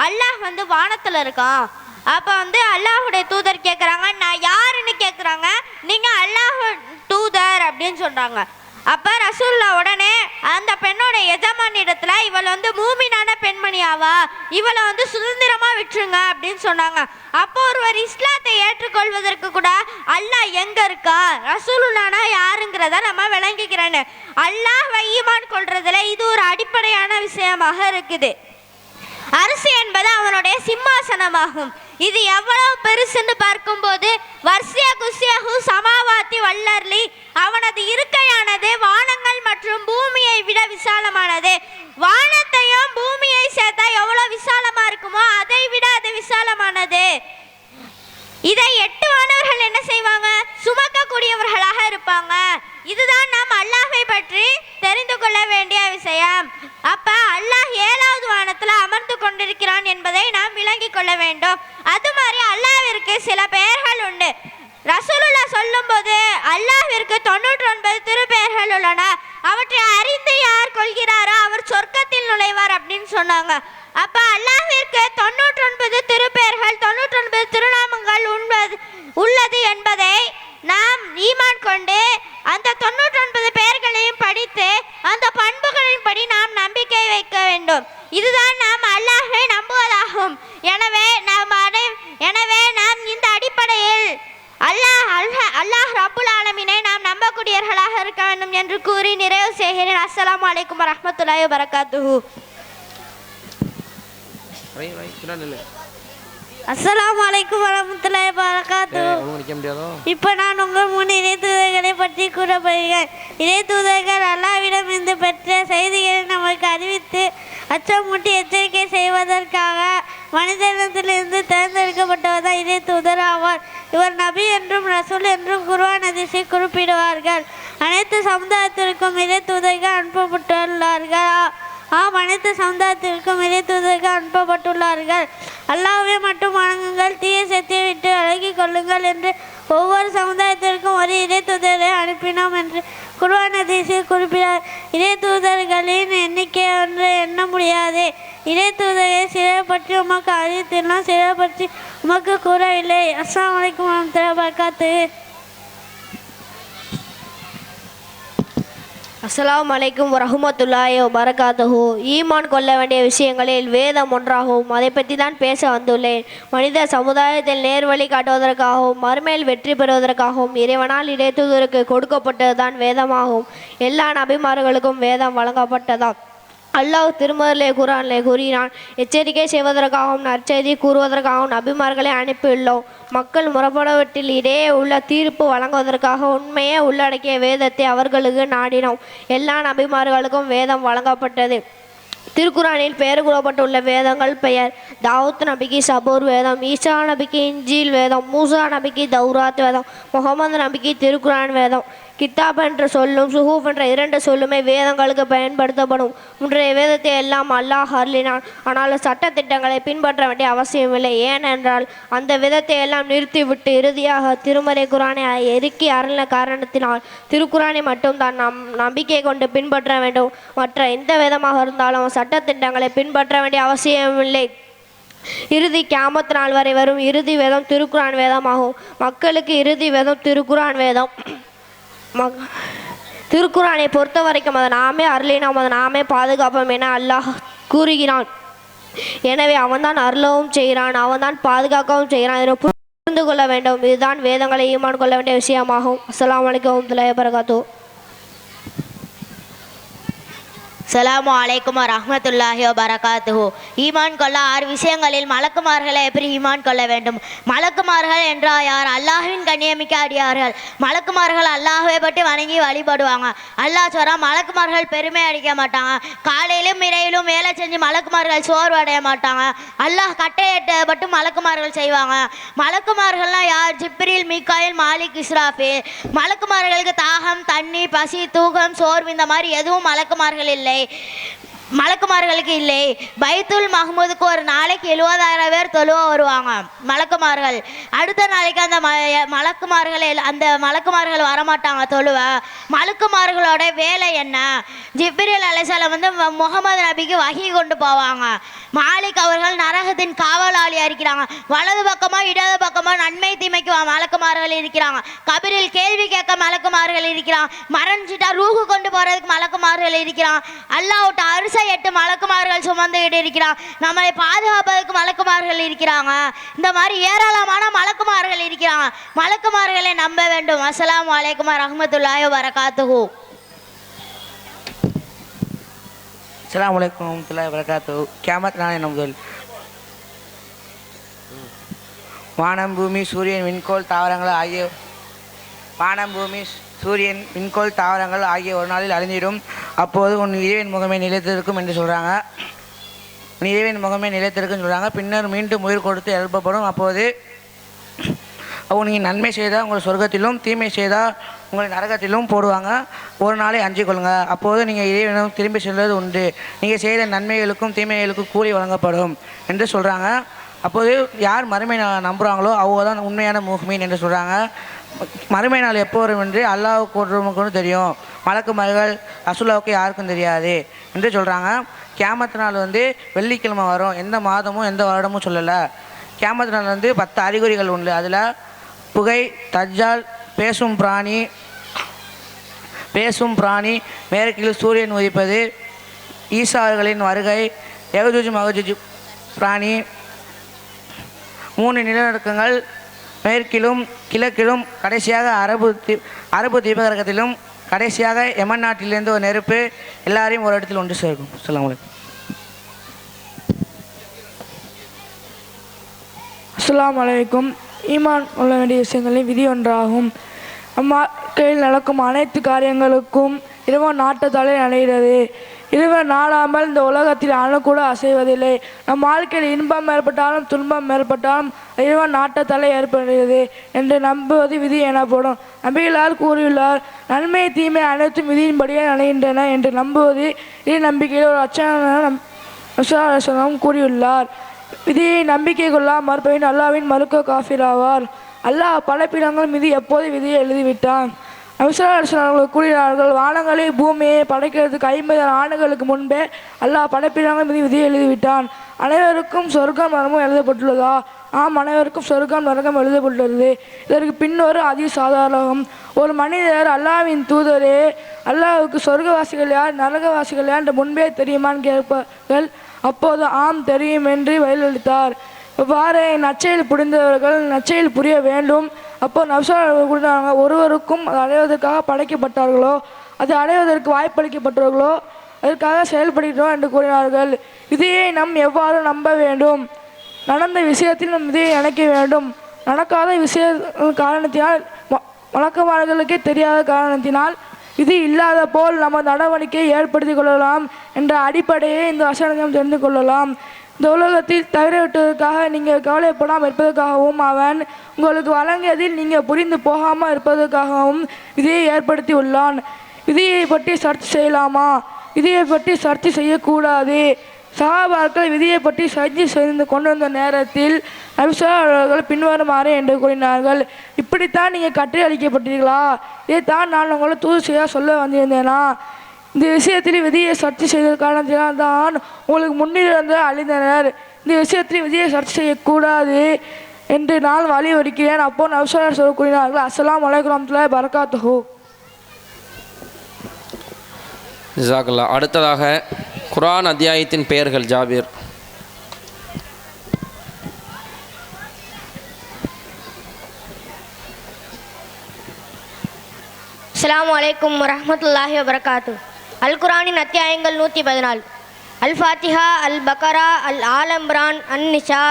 [SPEAKER 3] அல்லாஹ் வானத்துல இருக்கான். அப்போ அல்லாஹுடைய தூதர் கேட்குறாங்க, நான் யாருன்னு கேட்குறாங்க. நீங்கள் அல்லாஹ் தூதர் அப்படின்னு சொல்கிறாங்க. அப்போ ரசூலுல்லாஹ் உடனே
[SPEAKER 11] அந்த பெண்ணோட எஜமானிடத்துல இவள் வந்து மூமினான பெண்மணியாவா, இவளை வந்து சுதந்திரமா விட்டுருங்க அப்படின்னு சொன்னாங்க. அப்போ ஒருவர் இஸ்லாத்தை ஏற்றுக்கொள்வதற்கு கூட அல்லாஹ் எங்க இருக்கா, ரசூலுல்லாஹ்னா யாருங்கிறத நம்ம விளங்கிக்கிறேன்னு அல்லாஹ்வை ஈமான் கொள்றதுல இது ஒரு அடிப்படையான விஷயமாக இருக்குது. அரசு என்பது அவனுடைய சிம்மாசனமாகும். இது எவ்வளவு பெருசுன்னு பார்க்கும்போது வர்சியா குசியாஹு சமாவாத்தி வல்லர்லி, அவனது இருக்கையானது வானங்கள் மற்றும் பூமியை விட விசாலமானது. வானத்தையும் பூமியை சேர்த்தா எவ்வளவு விசாலமா இருக்குமோ அதை விட அது விசாலமானது. இதை 8 வானவர்கள் என்ன செய்வாங்க, சுமக்கக்கூடியவர்களாக இருப்பாங்க. இதுதான் நாம் அல்லாஹ்வை பற்றி தெரிந்து கொள்ள வேண்டிய விஷயம். அப்ப அல்லாஹ் 7வது வானத்துல அமர்ந்து கொண்டிருக்கிறான் என்பதை நாம் விளங்கிக் கொள்ள வேண்டும். அது மாதிரி அல்லாஹ்விற்கு சில பெயர்கள் உண்டு. ரசூலுல்லாஹ் சொல்லும் போது அல்லாஹ்விற்கு 99 திருப்பெயர்கள் உள்ளன. அவற்றை அறிந்து யார் கொள்கிறாரோ அவர் சொர்க்கத்தில் நுழைவார் அப்படின்னு சொன்னாங்க. அப்ப அல்லாஹ்விற்கு 99 திருப்பெயர்கள் 99 திருநாமங்கள் உள்ளது என்பதை நாம் ஈமான் கொண்டு அந்த 99 பெயர்களையும் படித்து அந்த பண்புகளின் படி நாம் நம்பிக்கை வைக்க வேண்டும். இதுதான் நாம் அல்லாஹ்வை நம்புவதாகும். எனவே நாம் இந்த அடிப்படையில் அல்லாஹ் ரப்புல் ஆலமீனை நாம் நம்பக்கூடியவர்களாக இருக்க வேண்டும் என்று கூறி நிறைவு செய்கிறேன். அஸ்ஸலாமு அலைக்கும் வரஹ்மத்துல்லாஹி வபரகாத்துஹு. அஸ்ஸலாமு அலைக்கும் வரஹ்மத்துல்லாஹி வபரகாத்துஹு. இப்போ நான் உங்கள் முன் இறை தூதர்களை பற்றி கூறப்படுகிறேன். இறை தூதர்கள் அல்லாஹ்விடம் இருந்து பெற்ற செய்திகளை நமக்கு அறிவித்து அச்சமூட்டி எச்சரிக்கை செய்வதற்காக மனிதனிடத்திலிருந்து தேர்ந்தெடுக்கப்பட்டவர் தான் இறை தூதர் ஆவார். இவர் நபி என்றும் ரசூல் என்றும் குர்ஆன் ஹதீஸை குறிப்பிடுவார்கள். அனைத்து சமுதாயத்திற்கும் இறை தூதர்கள் அனுப்பப்பட்டுள்ளார்கள். அனைத்து சமுதாயத்திற்கும் இறை தூதர்கள் அனுப்பப்பட்டுள்ளார்கள். அல்லாஹ்வை மட்டும் வணங்குங்கள், தீய சக்தியை விட்டு விலகிக் கொள்ளுங்கள் என்று ஒவ்வொரு சமுதாயத்திற்கும் ஒரு இறை தூதரை அனுப்பினோம் என்று குர்ஆன் ஹதீஸில் குறிப்பிட்டார். இறை தூதர்களின் எண்ணிக்கை ஒன்று எண்ண முடியாது. இறை தூதரை சிலர் பற்றி உமக்கு அறிவித்துள்ளோம், சிலர் பற்றி உமக்கு கூறவில்லை. அஸ்ஸலாமு அலைக்கும் வரஹ்மத்துல்லாஹி வபரகாத்துஹு.
[SPEAKER 8] அஸ்ஸலாமு அலைக்கும் வரஹ்மத்துல்லாஹி வபரகாத்துஹு. ஈமான் கொள்ள வேண்டிய விஷயங்களில் வேதம் ஒன்றாகவும் அதை பற்றி தான் பேச வந்துள்ளேன். மனித சமுதாயத்தில் நேர்வழி காட்டுவதற்காகவும் மறுமையில் வெற்றி பெறுவதற்காகவும் இறைவனால் இறைத்தூதருக்கு கொடுக்கப்பட்டது தான் வேதமாகும். எல்லா நபிமார்களுக்கும் வேதம் வழங்கப்பட்டதாம். அல்லாஹ் திருமறையிலே குர்ஆனிலே கூறினான், எச்சரிக்கை செய்வதற்காகவும் நற்செய்தி கூறுவதற்காகவும் நபிமார்களை அனுப்பியுள்ளோம். மக்கள் முறைப்படவற்றில் இடையே உள்ள தீர்ப்பு வழங்குவதற்காக உண்மையே உள்ளடக்கிய வேதத்தை அவர்களுக்கு நாடினோம். எல்லா நபிமார்களுக்கும் வேதம் வழங்கப்பட்டது. திருக்குறானில் பெயர் கூறப்பட்டுள்ள வேதங்கள் பெயர்: தாவூத் நபிக்கு சபூர் வேதம், ஈசா நபிக்கு இஞ்சில் வேதம், மூசா நபிக்கு தௌராத் வேதம், முகமது நபிக்கு திருக்குரான் வேதம். கித்தாப் என்ற சொல்லும் சுஹூப் என்ற 2 சொல்லுமே வேதங்களுக்கு பயன்படுத்தப்படும். முன்றைய வேதத்தை எல்லாம் அல்லாஹ் அருளினான். ஆனால் சட்டத்திட்டங்களை பின்பற்ற வேண்டிய அவசியமில்லை. ஏனென்றால் அந்த விதத்தை எல்லாம் நிறுத்திவிட்டு இறுதியாக திருமறை குரானை எருக்கி அருளின காரணத்தினால் திருக்குரானை மட்டும் தான் நம்பிக்கை கொண்டு பின்பற்ற வேண்டும். மற்ற எந்த வேதமாக இருந்தாலும் சட்டத்திட்டங்களை பின்பற்ற வேண்டிய அவசியமில்லை. இறுதி கியாமத் நாள் வரை வரும் இறுதி வேதம் திருக்குரான் வேதமாகும். மக்களுக்கு இறுதி வேதம் திருக்குரான் வேதம். திருக்குரானை பொறுத்த வரைக்கும் அதை நாமே அருளினோம், அதை நாமே பாதுகாப்போம் என அல்லாஹ் கூறுகிறான். எனவே அவன்தான் அருளவும் செய்கிறான், அவன்தான் பாதுகாக்கவும் செய்கிறான். இதை புரிந்து கொள்ள வேண்டும். இதுதான் வேதங்களை ஈமான் கொள்ள வேண்டிய விஷயமாகும். அஸ்ஸலாமு அலைக்கும் வரஹ்மத்துல்லாஹி வபரகாத்துஹு.
[SPEAKER 12] அஸ்ஸலாமு அலைக்கும் வரஹ்மத்துல்லாஹி வபரகாத்துஹு. ஈமான் கொள்ள 6 விஷயங்களில் மலக்குமார்களை எப்படி ஈமான் கொள்ள வேண்டும்? மலக்குமார்கள் என்றால் யார்? அல்லாஹ்வின் கண்ணியமிக்க அடியார்கள். மலக்குமார்கள் அல்லாஹ்வை பற்றி வணங்கி வழிபடுவாங்க. அல்லாஹ் சொல்றான், மலக்குமார்கள் பெருமை அடிக்க மாட்டாங்க. காலையிலும் இரவிலும் வேலை செஞ்சு மலக்குமார்கள் சோர்வு அடைய மாட்டாங்க. அல்லாஹ் கட்டையிட்ட மட்டும் மலக்குமார்கள் செய்வாங்க. மலக்குமார்கள்லாம் யார்? ஜிப்ரீல், மீகாயில், மாலிக், இஸ்ராஃபீல். மலக்குமார்களுக்கு தாகம், தண்ணி, பசி, தூக்கம், சோர்வு இந்த மாதிரி எதுவும் மலக்குமார்கள் இல்லை, மலக்குமார்களுக்கு இல்லை. பைத்துல் மஹ்மூதுக்கு ஒரு நாளைக்கு 70,000 பேர் தொழுவ வருவாங்க மலக்குமார்கள். அடுத்த நாளைக்கு அந்த மலக்குமார்கள் வரமாட்டாங்க தொழுவ. மலக்குமார்களோட வேலை என்ன? ஜிப்ரீல் அலைஹிஸ்ஸலாம் வந்து முகமது நபிக்கு வஹி கொண்டு போவாங்க. மாலிக் அவர்கள் நரகத்தின் காவலாளியாக இருக்கிறாங்க. வலது பக்கமாக இடது பக்கமாக நன்மை தீமைக்கு மலக்குமார்கள் மலக்குமார்கள் இருக்கிறாங்க. கபரில் கேள்வி கேட்க மலக்குமார்கள் இருக்கிறாங்க. மரணிச்சுட்டா ரூஹு கொண்டு போறதுக்கு மலக்குமார்கள் இருக்கிறாங்க. அல்லாஹ்வுட்ட அரிசை 8 மலக்குமார்கள் சுமந்துகிட்டு இருக்கிறாங்க. நம்மளை பாதுகாப்பதற்கு மலக்குமார்கள் இருக்கிறாங்க. இந்த மாதிரி ஏராளமான மலக்குமார்கள் இருக்கிறாங்க. மலக்குமார்களை நம்ப வேண்டும். அஸ்ஸலாமு அலைக்கும் வரஹ்மத்துல்லாஹி வபரகாத்துஹு.
[SPEAKER 13] அஸ்ஸலாமு அலைக்கும் வரஹ்மத்துல்லாஹி வபரகாத்துஹு. கியாமத் நாளை முதல் வானம் பூமி சூரியன் விண்கோள் தாவரங்கள் ஆகிய ஒரு நாளில் அழிந்திடும். அப்போது உன் இறைவன் முகமே நிலைத்திருக்கும் என்று சொல்கிறாங்க. உன் இறைவன் முகமே நிலைத்திருக்குன்னு சொல்கிறாங்க. பின்னர் மீண்டும் உயிர் கொடுத்து எழுப்பப்படும். அப்போது நீங்கள் நன்மை செய்தால் உங்கள் சொர்க்கத்திலும் தீமை செய்தால் உங்களை நரகத்திலும் போடுவாங்க. ஒரு நாளை அஞ்சிக் கொள்ளுங்க. அப்போது நீங்கள் இறைவனும் திரும்பி செல்வது உண்டு. நீங்கள் செய்த நன்மைகளுக்கும் தீமைகளுக்கும் கூலி வழங்கப்படும் என்று சொல்கிறாங்க. அப்போது யார் மறுமை நாள் நம்புகிறாங்களோ அவங்க தான் உண்மையான முஃமின் என்று சொல்கிறாங்க. மறுமை நாள் எப்போ வரும் என்று அல்லாஹ்வுக்கு ஒருவனுக்கு தெரியும். மலக்குமார்கள் ரசூலுல்லாஹ்வுக்கு யாருக்கும் தெரியாது என்று சொல்கிறாங்க. கியாமத் நாள் வெள்ளிக்கிழமை வரும். எந்த மாதமும் எந்த வருடமும் சொல்லலை. கியாமத் நாள் 10 அறிகுறிகள் உண்டு. அதில் புகை, தஜ்ஜால், பேசும் பிராணி, மேற்கில் சூரியன் உதிப்பது, ஈசா அவர்களின் வருகை, யஜூஜ் மஜூஜ் பிராணி, 3 நிலநடுக்கங்கள், மேற்கிலும் கிழக்கிலும், கடைசியாக அரபு தீபகற்பத்திலும், கடைசியாக யமன் நாட்டிலிருந்து ஒரு நெருப்பு எல்லாரையும் ஒரு இடத்தில் ஒன்று சேர்க்கும். அஸ்ஸலாமு அலைக்கும்.
[SPEAKER 10] அஸ்ஸலாமு அலைக்கும். ஈமான் கொள்ள வேண்டிய விஷயங்களில் விதி ஒன்றாகும். வாழ்க்கையில் நடக்கும் அனைத்து காரியங்களுக்கும் இறைவன் நாட்டத்தாலே நடைகிறது. இறைவன் நாடாமல் இந்த உலகத்தில் அணு கூட அசைவதில்லை. நம் வாழ்க்கையில் இன்பம் ஏற்பட்டாலும் துன்பம் ஏற்பட்டாலும் இறைவன் நாட்டத்தாலே ஏற்படுகிறது என்று நம்புவது விதி எனப்படும். நபிகளால் கூறியுள்ளார், நன்மை தீமை அனைத்தும் விதியின்படியே நடைகின்றன என்று நம்புவது இறை நம்பிக்கையில் ஒரு அச்சம் கூறியுள்ளார். விதியை நம்பிக்கை கொள்ளா மறுப்பவன் அல்லாவின் மறுக்க காஃபிராவார். அல்லாஹ் படைப்பிடங்கள் மீது எப்போது விதியை எழுதிவிட்டான். அவர்கள் கூறினார்கள், வானங்களை பூமியை படைக்கிறதுக்கு 50 ஆண்டுகளுக்கு முன்பே அல்லாஹ் படைப்பிடங்கள் மீது விதியை எழுதிவிட்டான். அனைவருக்கும் சொர்க்கம் நரகம் எழுதப்பட்டுள்ளதா? ஆம், அனைவருக்கும் சொர்க்கம் நரகம் எழுதப்பட்டுள்ளது. இதற்கு பின்னொரு அதிசாதாரணம். ஒரு மனிதர், அல்லாஹ்வின் தூதரே, அல்லாஹ்வுக்கு சொர்க்கவாசிகள் யார் நரகவாசிகள் யார் என்று முன்பே தெரியுமான்னு கேட்பார்கள். அப்போது ஆம் தெரியும் என்று பதிலளித்தார். இவ்வாறு நச்சையில் புரிந்தவர்கள் நச்சையில் புரிய வேண்டும். அப்போ நபிகள் கூறினாங்க, ஒருவருக்கும் அது அடைவதற்காக படைக்கப்பட்டார்களோ அது அடைவதற்கு வாய்ப்பளிக்கப்பட்டார்களோ அதற்காக செயல்படுகிறோம் என்று கூறினார்கள். விதியை நம் எவ்வாறு நம்ப வேண்டும்? நடந்த விஷயத்தில் நம் விதியை நினைக்க வேண்டும். நடக்காத விஷய காரணத்தினால் வழக்கமானவர்களுக்கே தெரியாத காரணத்தினால் விதி இல்லாத போல் நம்ம நடவடிக்கையை ஏற்படுத்தி கொள்ளலாம் என்ற அடிப்படையை இந்த வசனம் தெரிந்து கொள்ளலாம். இந்த உலகத்தில் தவறிவிட்டதற்காக நீங்கள் கவலைப்படாமல் இருப்பதற்காகவும் அவன் உங்களுக்கு வழங்கியதில் நீங்கள் புரிந்து போகாமல் இருப்பதற்காகவும் விதியை ஏற்படுத்தி உள்ளான். விதியை பற்றி சர்ச்சை செய்யலாமா? விதியை பற்றி சர்ச்சை செய்யக்கூடாது. சஹாபாக்கள் விதியை பற்றி சர்ச்சை செய்து கொண்டிருந்த நேரத்தில் நபிகள் பின்வருமாறு என்று கூறினார்கள், இப்படித்தான் நீங்கள் கட்டளை அளிக்கப்பட்டீர்களா? இதைத்தான் நான் உங்களை தூது செய்ய சொல்ல வந்திருந்தேனா? இந்த விஷயத்தில் விதியை சர்ச்சை செய்த காரணத்தினால் தான் உங்களுக்கு முன்னிலிருந்து அழிந்தனர். இந்த விஷயத்தில் விதியை சர்ச்சை செய்யக்கூடாது என்று நான் வலியுறுக்கிறேன். அப்போ நபிகள் சொல்ல கூறினார்கள், அஸ்ஸலாமு அலைக்கும் வரஹ்மத்துல்லாஹி வபரகாத்துஹு.
[SPEAKER 2] ஜஸாக்கல்லாஹ். அடுத்ததாக குர்ஆன் அத்தியாயத்தின் பெயர்கள். ஜாபீர்.
[SPEAKER 11] அஸ்ஸலாமு அலைக்கும் வரஹ்மத்துல்லாஹி வபரகாத்துஹு. அல் குர்ஆனின் அத்தியாயங்கள் 114. அல் ஃபாத்திஹா, அல் பக்கரா, அல் ஆலம்ரான், அன் நிசா,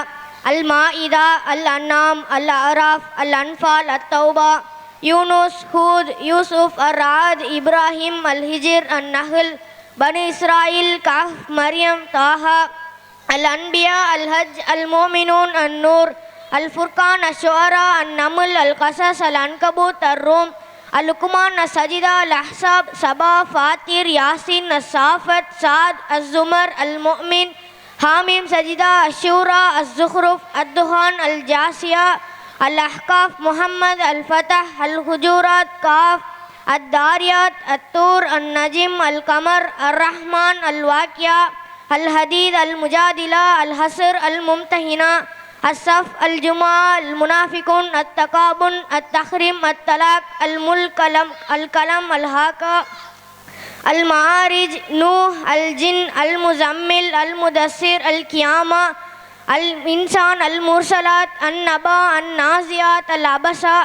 [SPEAKER 11] அல் மாஇதா, அல் அன்னாம், அல் அராஃப், அல் அன்ஃபால், அத் தௌபா, யூனுஸ், ஹூத், யூசுஃப், அர் ராத், இப்ராஹிம், அல் ஹிஜ்ர், அன் நஹ்ல், பனி இஸ்ராயில், கஹ்ஃப், மரியம், தாஹா, அல் அன்பியா, அல் ஹஜ், அல் மோமினூன், an Noor, Al Furqan, Al ஷுஆரா, an நமுல், அல் கசஸ், அல் அன்கபூத், அர் ரூம், அல் லுக்மான், அஸ் சஜிதா, அல் அஹ்ஸாப், சபா, ஃபாத்திர், யாசின், அஸ் சாஃபத், சாத், அஸ் ஜுமர், அல் முஃமின், ஹாமீம், சஜிதா, அஸ் ஷூரா, அஸ் ஜுஹ்ருஃப், அத் துஹான், அல் ஜாசியா, அல் அஹ்காஃப், முஹம்மத், அல் ஃபதஹ், அல் ஹுஜூராத், காஃப், அத் தாரியாத், அத் தூர், அன் நஜிம், அல் கமர், அர் ரஹ்மான், அல் வாக்கியா, அல் ஹதீத், அல் முஜாதிலா, அல் ஹஸ்ர், அல் மும்தஹினா, الصف الجمعة المنافقون التقابن التحريم الطلاق الملك الكلام الهاكا المعارج نوح الجن المزمل المدثر القيامة الإنسان المرسلات النبا النازيات العبسة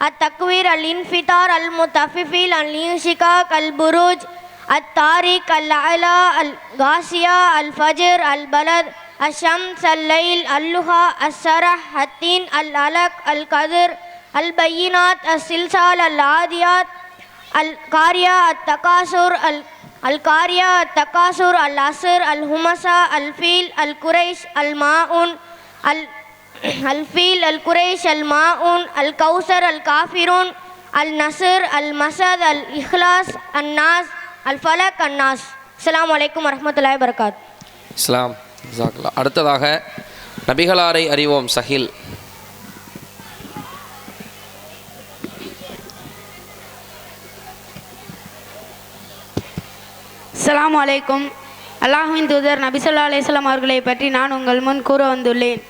[SPEAKER 11] التكوير الانفطار المطففين الانشقاق البروج الطارق الأعلى الغاسية الفجر البلد الشمس الليل اللها السرح التين الألق القدر البينات السلسال العاديات القارية التكاثر العصر الهمسة الفيل القريش الماؤون الفيل القريش الماؤون الكوثر الكافرون النصر المسد الإخلاص الناس الفلك الناس. அஸ்ஸலாமு அலைக்கும் வரஹ்மத்துல்லாஹி வபரகாத்.
[SPEAKER 2] இஸ்லாம் ஜஸாக்கல்லா. அடுத்ததாக நபிகளாரை அறிவோம் சஹில்.
[SPEAKER 14] அஸ்ஸலாமு அலைக்கும். அல்லாஹ்வின் தூதர் நபி ஸல்லல்லாஹு அலைஹி வஸல்லம் அவர்களை பற்றி நான் உங்கள் முன் கூற வந்துள்ளேன்.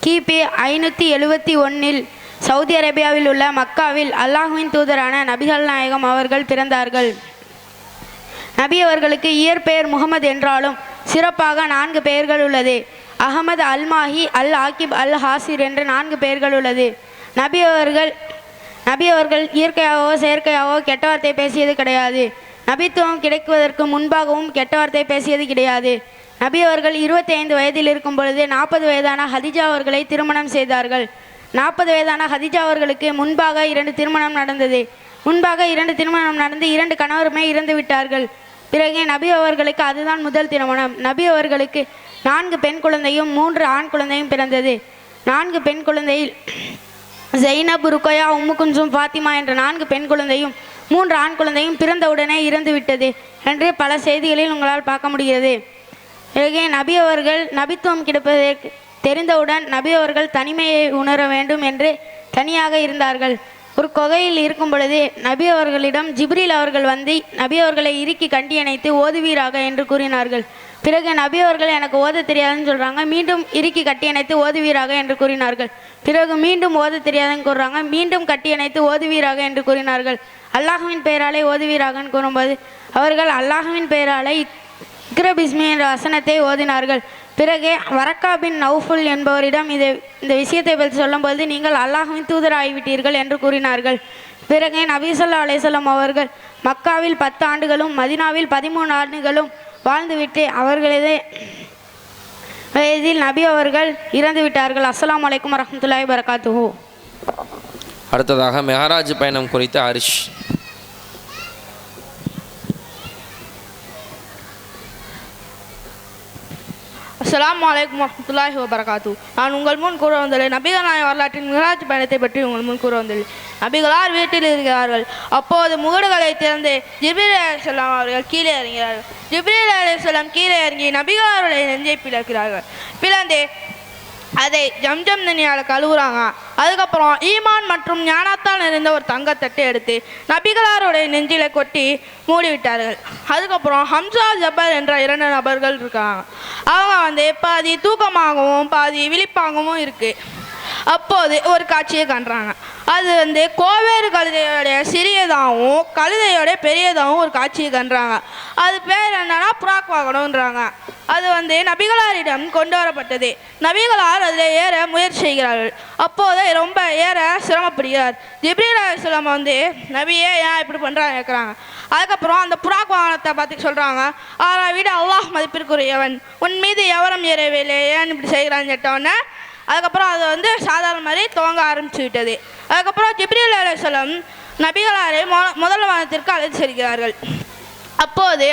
[SPEAKER 14] கிபி 571 சவுதி அரேபியாவில் உள்ள மக்காவில் அல்லாஹ்வின் தூதரான நபிகள் நாயகம் அவர்கள் பிறந்தார்கள். நபி அவர்களுக்கு இயற்பெயர் முகமது என்றாலும் சிறப்பாக 4 பெயர்கள் உள்ளது. அகமது அல் மாஹி அல் ஆக்கிப் அல் ஹாசிர் என்று 4 பெயர்கள் உள்ளது. நபி அவர்கள் இயற்கையாகவோ செயற்கையாகவோ கெட்ட வார்த்தை பேசியது கிடையாது. நபித்துவம் கிடைக்குவதற்கு முன்பாகவும் கெட்ட வார்த்தை பேசியது கிடையாது. நபி அவர்கள் 25 வயதில் இருக்கும் பொழுது 40 வயதான ஹதிஜா அவர்களை திருமணம் செய்தார்கள். 40 வயதான ஹதிஜா அவர்களுக்கு முன்பாக 2 திருமணம் நடந்தது. 2 கணவருமே இறந்து விட்டார்கள். பிறகு நபி அவர்களுக்கு அதுதான் முதல் திருமணம். நபி அவர்களுக்கு 4 பெண் குழந்தையும் 3 ஆண் குழந்தையும் பிறந்தது. 4 பெண் குழந்தையில் ஜைனப், ருக்கையா, உம்மு குல்சும், ஃபாத்திமா என்ற 4 பெண் குழந்தையும் 3 ஆண் குழந்தையும் பிறந்தவுடனே இறந்து விட்டது என்று பல செய்திகளில் உங்களால் பார்க்க முடிகிறது. பிறகு நபி அவர்கள் நபித்துவம் கிடைப்பதற்கு தெரிந்தவுடன் நபி அவர்கள் தனிமையை உணர வேண்டும் என்று தனியாக இருந்தார்கள். ஒரு குகையில் இருக்கும் பொழுது நபி அவர்களிடம் ஜிப்ரீல் அவர்கள் வந்து நபி அவர்களை இறுக்கி கட்டி அணைத்து ஓதுவீராக என்று கூறினார்கள். பிறகு நபி அவர்கள் எனக்கு ஓத தெரியாதுன்னு சொல்கிறாங்க. மீண்டும் இறுக்கி கட்டி அணைத்து ஓதுவீராக என்று கூறினார்கள். பிறகு மீண்டும் ஓத தெரியாதுன்னு கூறுறாங்க. மீண்டும் கட்டி அணைத்து ஓதுவீராக என்று கூறினார்கள். அல்லாஹ்வின் பெயராலே ஓதுவீராகன்னு கூறும்போது அவர்கள் அல்லாஹ்வின் பெயராலே இக்ர பிஸ்மி என்ற வசனத்தை ஓதினார்கள். பிறகு வரக்கா பின் நௌஃபுல் என்பவரிடம் இந்த விஷயத்தை பற்றி சொல்லும்போது நீங்கள் அல்லாஹ்வின் தூதராகிவிட்டீர்கள் என்று கூறினார்கள். பிறகு நபி ஸல்லல்லாஹு அலைஹி வஸல்லம் அவர்கள் மக்காவில் 10 ஆண்டுகளும் மதினாவில் 13 ஆண்டுகளும் வாழ்ந்துவிட்டு அவர்களது வயதில் நபி அவர்கள் இறந்து விட்டார்கள். அஸ்ஸலாமு அலைக்கும் வரஹ்மத்துல்லாஹி வபரகாத்துஹு.
[SPEAKER 2] அடுத்ததாக மெஹராஜ் பயணம் குறித்த ஹரிஷ்.
[SPEAKER 15] அஸ்ஸலாமு அலைக்கும் வரஹ்மத்துல்லாஹி வபரகாத்து. நான் உங்கள் முன் கூற வந்துள்ளேன் நபிகள் நாயகம் வரலாற்றின் மிஹராஜ் பயணத்தை பற்றி உங்கள் முன் கூற வந்துள்ளேன். நபிகளார் வீட்டில் இருக்கிறார்கள். அப்போது முகடுகளை திறந்து ஜிப்ரீல் அலைஹிஸ்ஸலாம் அவர்கள் கீழே இறங்கிறார்கள். ஜிப்ரீல் அலைஹிஸ்ஸலாம் கீழே இறங்கி நபிகளாருடைய நெஞ்சை பிளக்கிறார்கள். பிளந்து அதை ஜம்ஜம் தண்ணியால் கழுவுறாங்க. அதுக்கப்புறம் ஈமான் மற்றும் ஞானத்தால் நிறைந்த ஒரு தங்கத்தட்டை எடுத்து நபிகளாருடைய நெஞ்சில கொட்டி மூடிவிட்டார்கள். அதுக்கப்புறம் ஹம்சா ஜபல் என்ற 2 நபர்கள் இருக்காங்க. அவங்க பாதி தூக்கமாகவும் பாதி விழிப்பாகவும் இருக்குது. அப்போது ஒரு காட்சியை காண்றாங்க. அது கோவேறு கழுதையோடைய சிறியதாகவும் கழுதையோடைய பெரியதாகவும் ஒரு காட்சியை காண்றாங்க. அது பேர் என்னன்னா புறாக் வாகனம்ன்றாங்க. அது நபிகளாரிடம் கொண்டு வரப்பட்டது. நபிகளார் அதில் ஏற முயற்சி செய்கிறார்கள். அப்போது ரொம்ப ஏற சிரமப்படுகிறார். ஜிப்ரீல் அலைஹிஸ்ஸலாம் நபியே ஏன் இப்படி பண்ணுறாங்க கேட்குறாங்க. அதுக்கப்புறம் அந்த புறாக் வாகனத்தை பார்த்து சொல்கிறாங்க, ஆறா விட அல்லாஹ் மதிப்பிற்குரியவன், உன் மீது எவரும் ஏறவில்லை, ஏன் இப்படி செய்கிறான்னு கேட்டோன்னே அதுக்கப்புறம் அது சாதாரண மாதிரி துவங்க ஆரம்பிச்சு விட்டது. அதுக்கப்புறம் ஜிப்ரீல் அலைஹிஸ்ஸலாம் நபிகளாரை முதல் வானத்திற்கு அழைத்து செல்கிறார்கள். அப்போது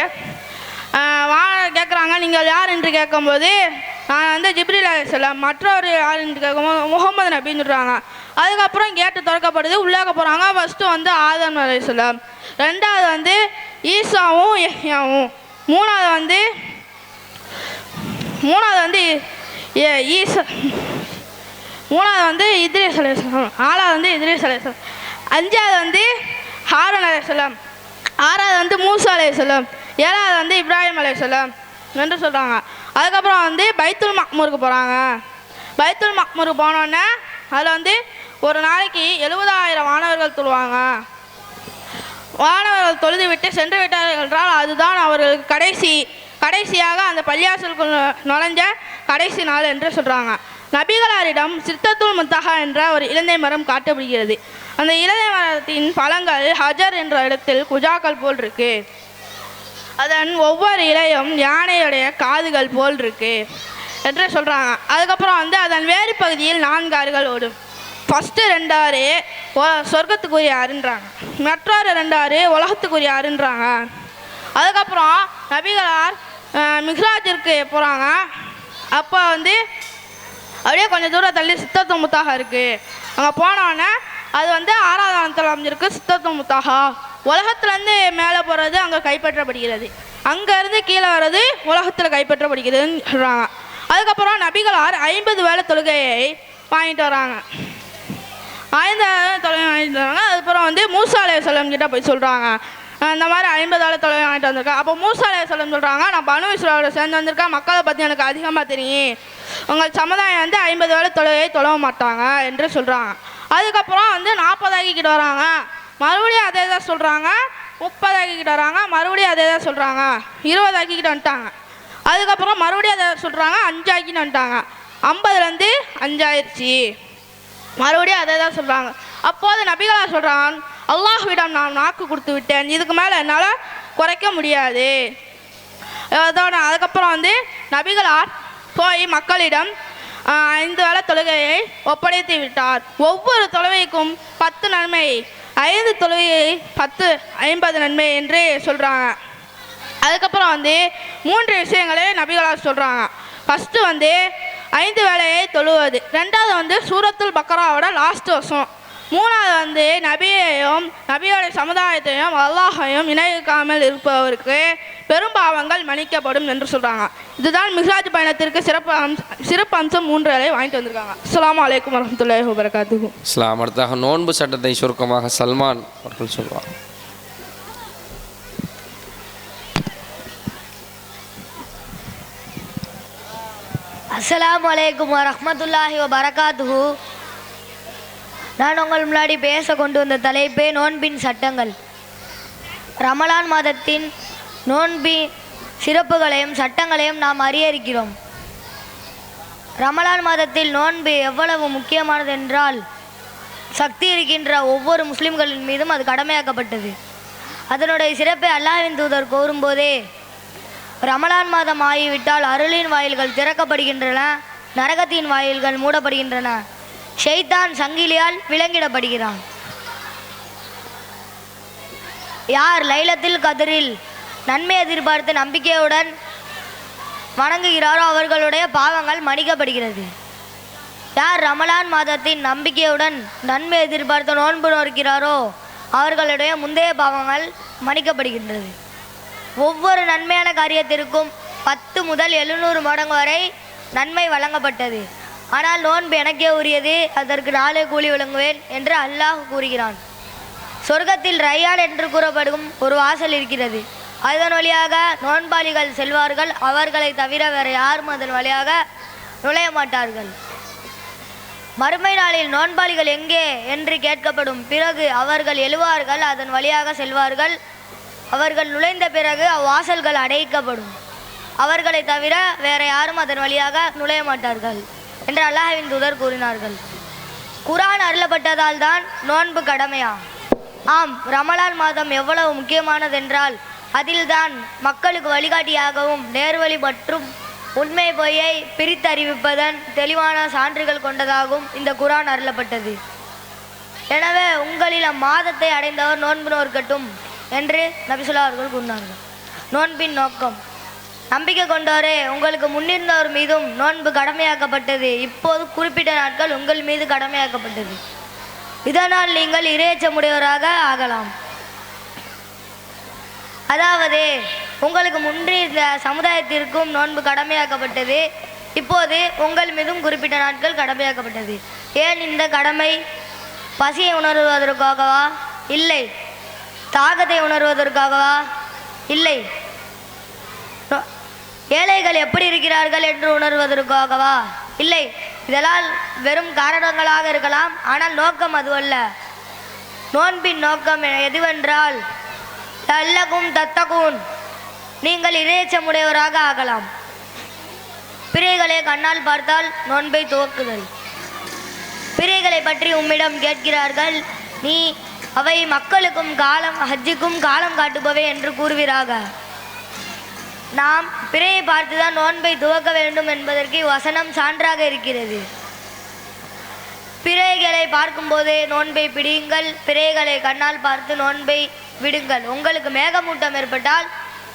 [SPEAKER 15] கேட்குறாங்க, நீங்கள் யார் என்று கேட்கும்போது நான் ஜிப்ரீல் அலைஹிஸ்ஸலாம், மற்றொரு யார் என்று கேட்கும்போது முகமது நபின்னு சொல்கிறாங்க. அதுக்கப்புறம் கேட்டு திறக்கப்படுது, உள்ளாக போகிறாங்க. ஃபஸ்ட்டு ஆதம் அலைஹிஸ்ஸலாம், 2வது ஈசாவும் யஹ்யாவும், 3வது ஈசா, 3வது இத்ரீஸ் அலைஹிஸ்ஸலாம், 4வது இத்ரீஸ் அலைஹிஸ்ஸலாம், 5வது ஹாரூன் அலைஹிஸ்ஸலாம், 6வது மூசா அலைஹிஸ்ஸலாம், 7வது இப்ராஹிம் அலைஹிஸ்ஸலாம் என்று சொல்கிறாங்க. அதுக்கப்புறம் பைத்துல் மக்மூருக்கு போகிறாங்க. பைத்துல் மக்மூர் போனோடனே அதில் வந்து ஒரு நாளைக்கு 70,000 மாணவர்கள் தொழுவாங்க. மாணவர்கள் தொழுது விட்டு சென்று விட்டார்கள் என்றால் அதுதான் அவர்களுக்கு கடைசியாக அந்த பள்ளியாசலுக்குள் நுழைஞ்ச கடைசி நாள் என்று சொல்கிறாங்க. நபிகளாரிடம் சித்தத்துல் முத்தஹா என்ற ஒரு இலந்தை மரம் காட்டப்படுகிறது. அந்த இலந்தை மரத்தின் பழங்கள் ஹஜர் என்ற இடத்தில் குஜாக்கள் போல் இருக்கு. அதன் ஒவ்வொரு இலையும் யானையுடைய காதுகள் போல் இருக்கு என்று சொல்கிறாங்க. அதுக்கப்புறம் வந்து அதன் வேறு பகுதியில் 4 ஆறுகள் ஓடும். ஃபஸ்ட்டு 2 ஆறு சொர்க்கத்துக்குரிய ஆறுன்றாங்க, மற்றொரு 2 ஆறு உலகத்துக்குரிய ஆறுன்றாங்க. அதுக்கப்புறம் நபிகளார் மிஹ்ராஜிற்கு போகிறாங்க. அப்போ வந்து அப்படியே கொஞ்சம் தூரம் தள்ளி சித்தத்துல் முத்தஹா இருக்குது. அங்கே போனோடனே அது வந்து 6வது வானத்தில் அமைஞ்சிருக்கு சித்தத்துல் முத்தஹா. உலகத்துலேருந்து மேலே போகிறது அங்கே கைப்பற்றப்படுகிறது, அங்கேருந்து கீழே வர்றது உலகத்தில் கைப்பற்றப்படுகிறதுன்னு சொல்கிறாங்க. அதுக்கப்புறம் நபிகளார் 50 வேளை தொழுகையை வாங்கிட்டு வராங்க. 5 தொழுகை வாங்கிட்டு வராங்க. அதுக்கப்புறம் வந்து மூசா அலைஹிஸ்ஸலாம் கிட்ட போய் சொல்கிறாங்க, இந்த மாதிரி 50 வேளை தொழுகை வாங்கிட்டு வந்திருக்கேன். அப்போ மூசா அலைஹிஸ்ஸலாம் சொல்கிறாங்க, நான் பனு இஸ்ராயீலோட சேர்ந்து வந்திருக்கேன், மக்களை பற்றி எனக்கு அதிகமாக தெரியும், உங்கள் சமுதாயம் வந்து 50 வேளை தொழுகையை தொழ மாட்டாங்க என்று சொல்கிறாங்க. அதுக்கப்புறம் வந்து 40 ஆக்கிக்கிட்டு வராங்க, மறுபடியும் அதே தான் சொல்கிறாங்க. 30 ஆக்கிக்கிட்டு வராங்க, மறுபடியும் அதே தான் சொல்கிறாங்க. 20 ஆக்கிக்கிட்டு வந்துட்டாங்க. அதுக்கப்புறம் மறுபடியும் அதை சொல்கிறாங்க, 5 ஆக்கின்னு வந்துட்டாங்க. 50லேருந்து 5 ஆயிடுச்சு, மறுபடியும் அதே தான் சொல்கிறாங்க. அப்போது நபிகளார் சொல்கிறான், அல்லாஹ்விடம் நான் நாக்கு கொடுத்து விட்டேன், இதுக்கு மேலே என்னால் குறைக்க முடியாது. அதோட அதுக்கப்புறம் வந்து நபிகளார் போய் மக்களிடம் 5 வேளை தொழுகையை ஒப்படைத்து விட்டார். ஒவ்வொரு தொழுகைக்கும் 10 நன்மை, 5 தொழுகையை 50 நன்மை என்று சொல்கிறாங்க. அதுக்கப்புறம் வந்து 3 விஷயங்களே நபிகளார் சொல்கிறாங்க. ஃபஸ்ட்டு வந்து 5 வேளையை தொழுவது, 2வது வந்து சூரத்துல் பக்ராவோட லாஸ்ட் வருஷம், 3வது வந்து நபியையும் நபியோட சமுதாயத்தையும் அல்லாஹையும் இணைக்காமல் இருப்பவருக்கு பெரும்பாவங்கள் மன்னிக்கப்படும் என்று சொல்கிறாங்க. இதுதான் மிஹ்ராஜ் பயணத்திற்கு சிறப்பு அம்சம் 3 வேளை வாங்கிட்டு வந்திருக்காங்க. அஸ்ஸலாமு அலைக்கும் வரஹ்மத்துல்லாஹி வபரகாத்துஹு.
[SPEAKER 2] இஸ்லாம். அடுத்தாக நோன்பு சட்டத்தை சுருக்கமாக சல்மான் அவர்கள் சொல்வார்.
[SPEAKER 8] அஸ்ஸலாமு அலைக்கும் வரஹ்மத்துல்லாஹி வபரகாத்துஹு. நான் உங்கள் முன்னாடி பேச கொண்டு வந்த தலைப்பே நோன்பின் சட்டங்கள். ரமலான் மாதத்தின் நோன்பின் சிறப்புகளையும் சட்டங்களையும் நாம் அறிய இருக்கிறோம். ரமலான் மாதத்தில் நோன்பு எவ்வளவு முக்கியமானது என்றால், சக்தி இருக்கின்ற ஒவ்வொரு முஸ்லிம்களின் மீதும் அது கடமையாக்கப்பட்டது. அதனுடைய சிறப்பை அல்லாஹ்வின் தூதர் கூறும்போதே, ரமலான் மாதம் ஆகிவிட்டால் அருளின் வாயில்கள் திறக்கப்படுகின்றன, நரகத்தின் வாயில்கள் மூடப்படுகின்றன, ஷைத்தான் சங்கிலியால் விலங்கிடப்படுகிறான். யார் லைலத்துல் கத்ரில் நன்மை எதிர்பார்த்து நம்பிக்கையுடன் வணங்குகிறாரோ அவர்களுடைய பாவங்கள் மன்னிக்கப்படுகிறது. யார் ரமலான் மாதத்தின் நம்பிக்கையுடன் நன்மை எதிர்பார்த்து நோன்பு நோக்கிறாரோ அவர்களுடைய முந்தைய பாவங்கள் மன்னிக்கப்படுகின்றது. ஒவ்வொரு நன்மையான காரியத்திற்கும் 10 முதல் 700 மடங்கு வரை நன்மை வழங்கப்பட்டது. ஆனால் நோன்பு எனக்கே உரியது, அதற்கு நாளே கூலி வழங்குவேன் என்று அல்லாஹ் கூறுகிறான். சொர்க்கத்தில் ரையான் என்று கூறப்படும் ஒரு வாசல் இருக்கிறது. அதன் வழியாக நோன்பாளிகள் செல்வார்கள். அவர்களை தவிர வேறு யாரும் அதன் வழியாக நுழைய மாட்டார்கள். மறுமை நாளில் நோன்பாளிகள் எங்கே என்று கேட்கப்படும். பிறகு அவர்கள் எழுவார்கள், அதன் வழியாக செல்வார்கள். அவர்கள் நுழைந்த பிறகு அவ்வாசல்கள் அடைக்கப்படும். அவர்களை தவிர வேற யாரும் அதன் வழியாக நுழைய மாட்டார்கள் என்று அல்லாஹ்வின் தூதர் கூறினார்கள். குர்ஆன் அருளப்பட்டதால் தான் நோன்பு கடமையா? ஆம், ரமலான் மாதம் எவ்வளவு முக்கியமானதென்றால் அதில்தான் மக்களுக்கு வழிகாட்டியாகவும் நேர்வழி மற்றும் உண்மை பொய்யை பிரித்தறிவிப்பதன் தெளிவான சான்றுகள் கொண்டதாகவும் இந்த குர்ஆன் அருளப்பட்டது. எனவே உங்களில் அம்மாதத்தை அடைந்தவர் நோன்பு நோக்கட்டும் என்று நபி ஸல்லல்லாஹு அலைஹி வஸல்லம் கூறினார்கள். நோன்பின் நோக்கம்: நம்பிக்கை கொண்டோரே, உங்களுக்கு முன்னிருந்தவர் மீதும் நோன்பு கடமையாக்கப்பட்டது. இப்போது குறிப்பிட்ட நாட்கள் உங்கள் மீது கடமையாக்கப்பட்டது. இதனால் நீங்கள் இறையச்சமுடையவராக ஆகலாம். அதாவது உங்களுக்கு முன்னிருந்த சமுதாயத்திற்கும் நோன்பு கடமையாக்கப்பட்டது. இப்போது உங்கள் மீதும் குறிப்பிட்ட நாட்கள் கடமையாக்கப்பட்டது. ஏன் இந்த கடமை? பசியை உணர்வதற்காகவா? இல்லை. தாகத்தை உணர்வதற்காகவா? இல்லை. ஏழைகள் எப்படி இருக்கிறார்கள் என்று உணர்வதற்காகவா? இல்லை.
[SPEAKER 11] இதெல்லாம் வெறும் காரணங்களாக இருக்கலாம், ஆனால் நோக்கம் அதுவல்ல. நோன்பின் நோக்கம் எதுவென்றால் லல்லகும் தத்தகூன், நீங்கள் இறைச்சமுடையவராக ஆகலாம். பிறைகளை கண்ணால் பார்த்தால் நோன்பை துவக்குதல். பிறைகளை பற்றி உம்மிடம் கேட்கிறார்கள், நீ அவை மக்களுக்கும் ஹஜ்ஜுக்கும் காலம் காட்டுபவை என்று கூறுவீராக. நாம் பிறையை பார்த்துதான் நோன்பை துவக்க வேண்டும் என்பதற்கு வசனம் சான்றாக இருக்கிறது. பிறைகளை பார்க்கும்போதே நோன்பை பிடியுங்கள், பிறைகளை கண்ணால் பார்த்து நோன்பை விடுங்கள். உங்களுக்கு மேகமூட்டம் ஏற்பட்டால்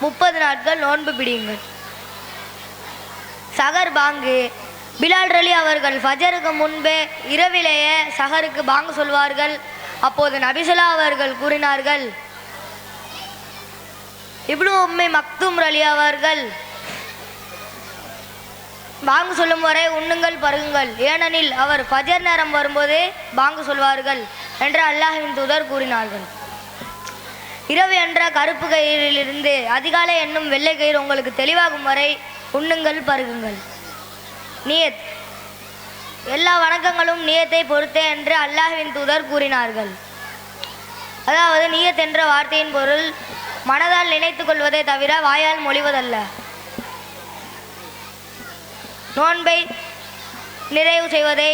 [SPEAKER 11] 30 நாட்கள் நோன்பு பிடியுங்கள். சகர் பாங்கு, பிலால் ரலி அவர்கள் ஃபஜருக்கு முன்பே இரவிலேயே சஹருக்கு பாங்கு சொல்வார்கள். அப்போது நபிசுல்லா அவர்கள் கூறினார்கள், இப்னு உம்மி மக்தூம் ரலி அவர்கள் பாங்கு சொல்லும் வரை உண்ணுங்கள் பருகுங்கள், ஏனெனில் அவர் ஃபஜர் நேரம் வரும்போதே பாங்கு சொல்வார்கள் என்று அல்லாஹ்வின் தூதர் கூறினார்கள். இரவு என்ற கருப்பு கயிறிலிருந்து அதிகாலை என்னும் வெள்ளை கயிறு உங்களுக்கு தெளிவாகும் வரை உண்ணுங்கள் பருகுங்கள். நியத், எல்லா வணக்கங்களும் நியத்தை பொறுத்தே என்று அல்லாஹ்வின் தூதர் கூறினார்கள். அதாவது நியத் என்ற வார்த்தையின் பொருள் மனதால் நினைத்து கொள்வதை தவிர வாயால் மொழிவதல்ல. நோன்பை நிறைவு செய்வதை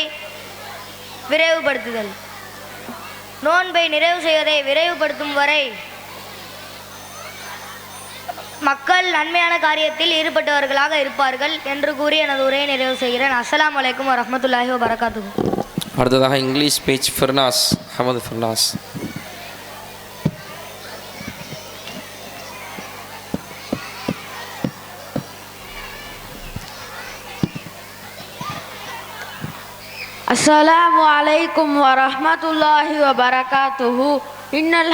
[SPEAKER 11] விரைவுபடுத்துதல். நோன்பை நிறைவு செய்வதை விரைவுபடுத்தும் வரை மக்கள் நன்மையான காரியத்தில் ஈடுபட்டவர்களாக இருப்பார்கள் என்று கூறி எனது உரையை நிறைவு செய்கிறேன். அஸ்ஸலாமு அலைக்கும் வரஹ்மத்துல்லாஹி வபரகாத்துஹு.
[SPEAKER 2] அடுத்ததாக English patch Firnas, Ahmed Firnas.
[SPEAKER 14] Assalamu alaikum wa rahmatullahi wa barakatuhu. Innal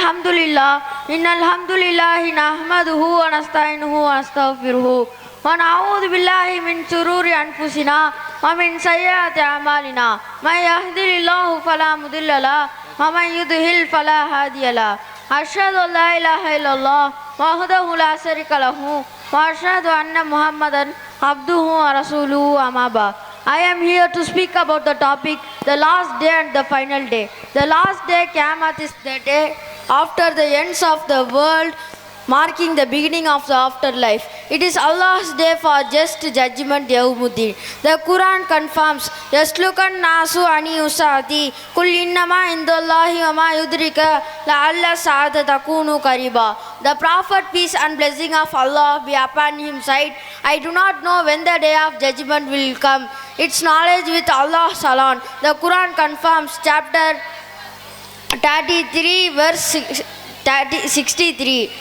[SPEAKER 14] hamdulillahi nahmaduhu wa nasta'inuhu wa nastaghfiruhu wa na'udhu billahi min shururi anfusina wa min sayyiati a'malina. May yahdihillahu fala mudilla lahu wa man yudlil fala hadiya lahu. Ashhadu an la ilaha illallah wahdahu la sharika lahu wa ashhadu anna Muhammadan abduhu wa rasuluhu, amma ba'd. I am here to speak about the topic, the last day and the final day. The last day, Qiyamah, is the day after the ends of the world, marking the beginning of the afterlife. It is Allah's day for just judgment, Yawmuddin. The Quran confirms, Yaslukan nasu ani usati, kul innama indallahi wa ma yudrika la'alla sa'ata takunu kariba. The Prophet, peace and blessing of Allah be upon him, said, I do not know when the day of judgment will come. Its knowledge with Allah alone. The Quran confirms, chapter 33, verse 63,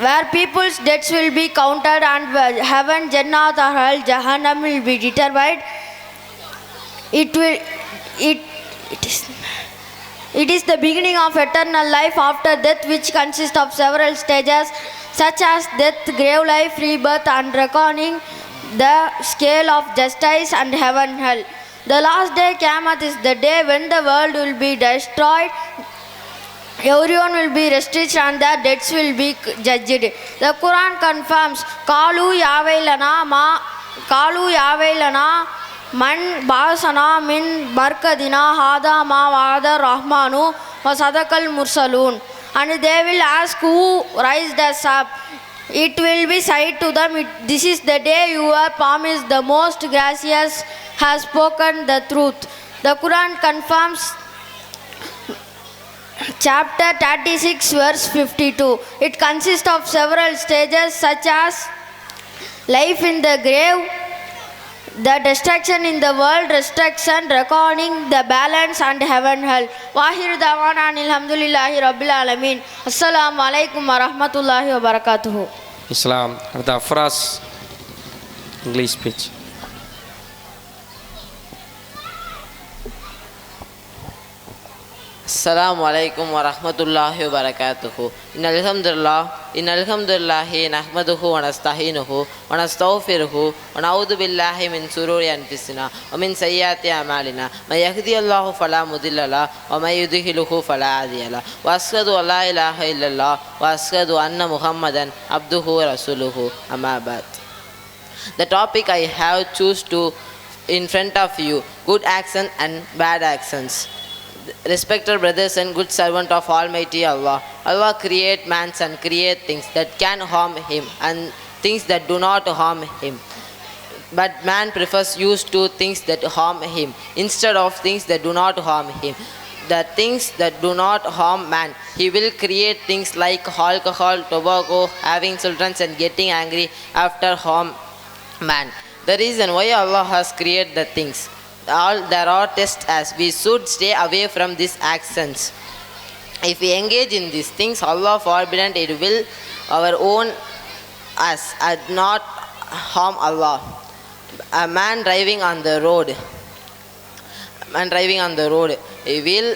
[SPEAKER 14] where people's deaths will be counted and heaven, Jannat or hell, Jahannam will be determined. It is the beginning of eternal life after death, which consists of several stages such as death, grave life, rebirth and reckoning, the scale of justice and heaven, hell. The last day, Qiyamah, is the day when the world will be destroyed. Everyone will be restricted and the deaths will be judged. The Quran confirms, Kalu yawailana man basana min barkadina hada ma wada rahmanu wa sadaqal mursalun. And they will ask, who raised us up? It will be said to them, this is the day you are promised, the most gracious has spoken the truth. The Quran confirms, chapter 36, verse 52. It consists of several stages such as life in the grave, the destruction in the world, restriction, reckoning, the balance and heaven, hell. Wahir dawana alhamdulillahi rabbil alamin. Assalamu alaikum wa rahmatullahi wa barakatuhu.
[SPEAKER 2] Islam. Arda Afras, English speech.
[SPEAKER 16] Assalamu alaikum wa rahmatullahi wa barakatuhu. Innal hamdulillahi nahmaduhu wa nasta'inuhu wa nastaghfiruhu wa na'udhu billahi min shururi anfusina wa min sayyiati a'malina. May yahdihillahu fala mudilla lahu wa may yudlilhu fala hadiya lahu. Wa ashhadu an la ilaha illallah wa ashhadu anna Muhammadan abduhu wa rasuluhu, amma ba'd. The topic I have choose to in front of you, good actions and bad actions. Respected brothers and good servant of Almighty Allah. Allah create man and create things that can harm him and things that do not harm him. But man prefers use to things that harm him instead of things that do not harm him. The things that do not harm man, he will create things like alcohol, tobacco, having children and getting angry after harm man. The reason why Allah has created the things, all there are tests as we should stay away from these actions. If we engage in these things, Allah forbidden, it will our own us and not harm Allah. A man driving on the road, he will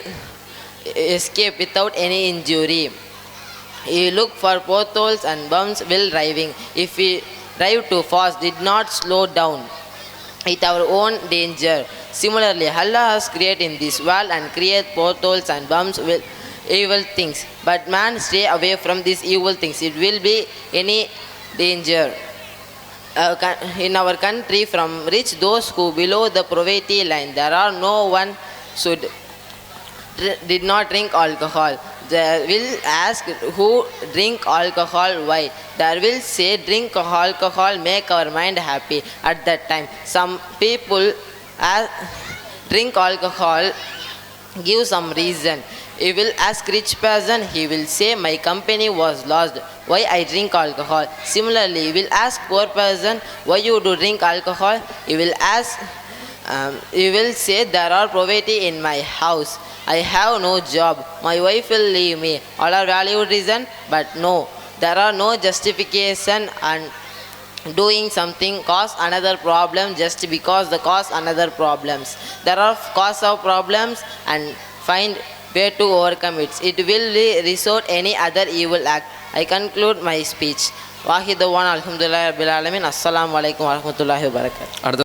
[SPEAKER 16] escape without any injury. He look for potholes and bumps while driving. If we drive too fast, did not slow down, it our own danger. Similarly, Allah has created in this world and create potholes and bumps with evil things. But man stay away from these evil things. It will be any danger. In our country, from rich those who below the poverty line, there are no one should did not drink alcohol. They will ask who drink alcohol, why? They will say drink alcohol make our mind happy. At that time, some people drink alcohol, give some reason. He will ask rich person, he will say my company was lost, why I drink alcohol. Similarly, he will ask poor person, why you do drink alcohol. He will ask, he will say there are poverty in my house, I have no job, my wife will leave me. All are valid reason, but no, there are no justification and doing something cause another problem just because the cause another problems. There are cause of problems and find way to overcome it. It will resort any other evil act. I conclude my speech. Wahidawan alhamdulillah rabbil alamin. Assalamu alaikum warahmatullahi wabarakatuh.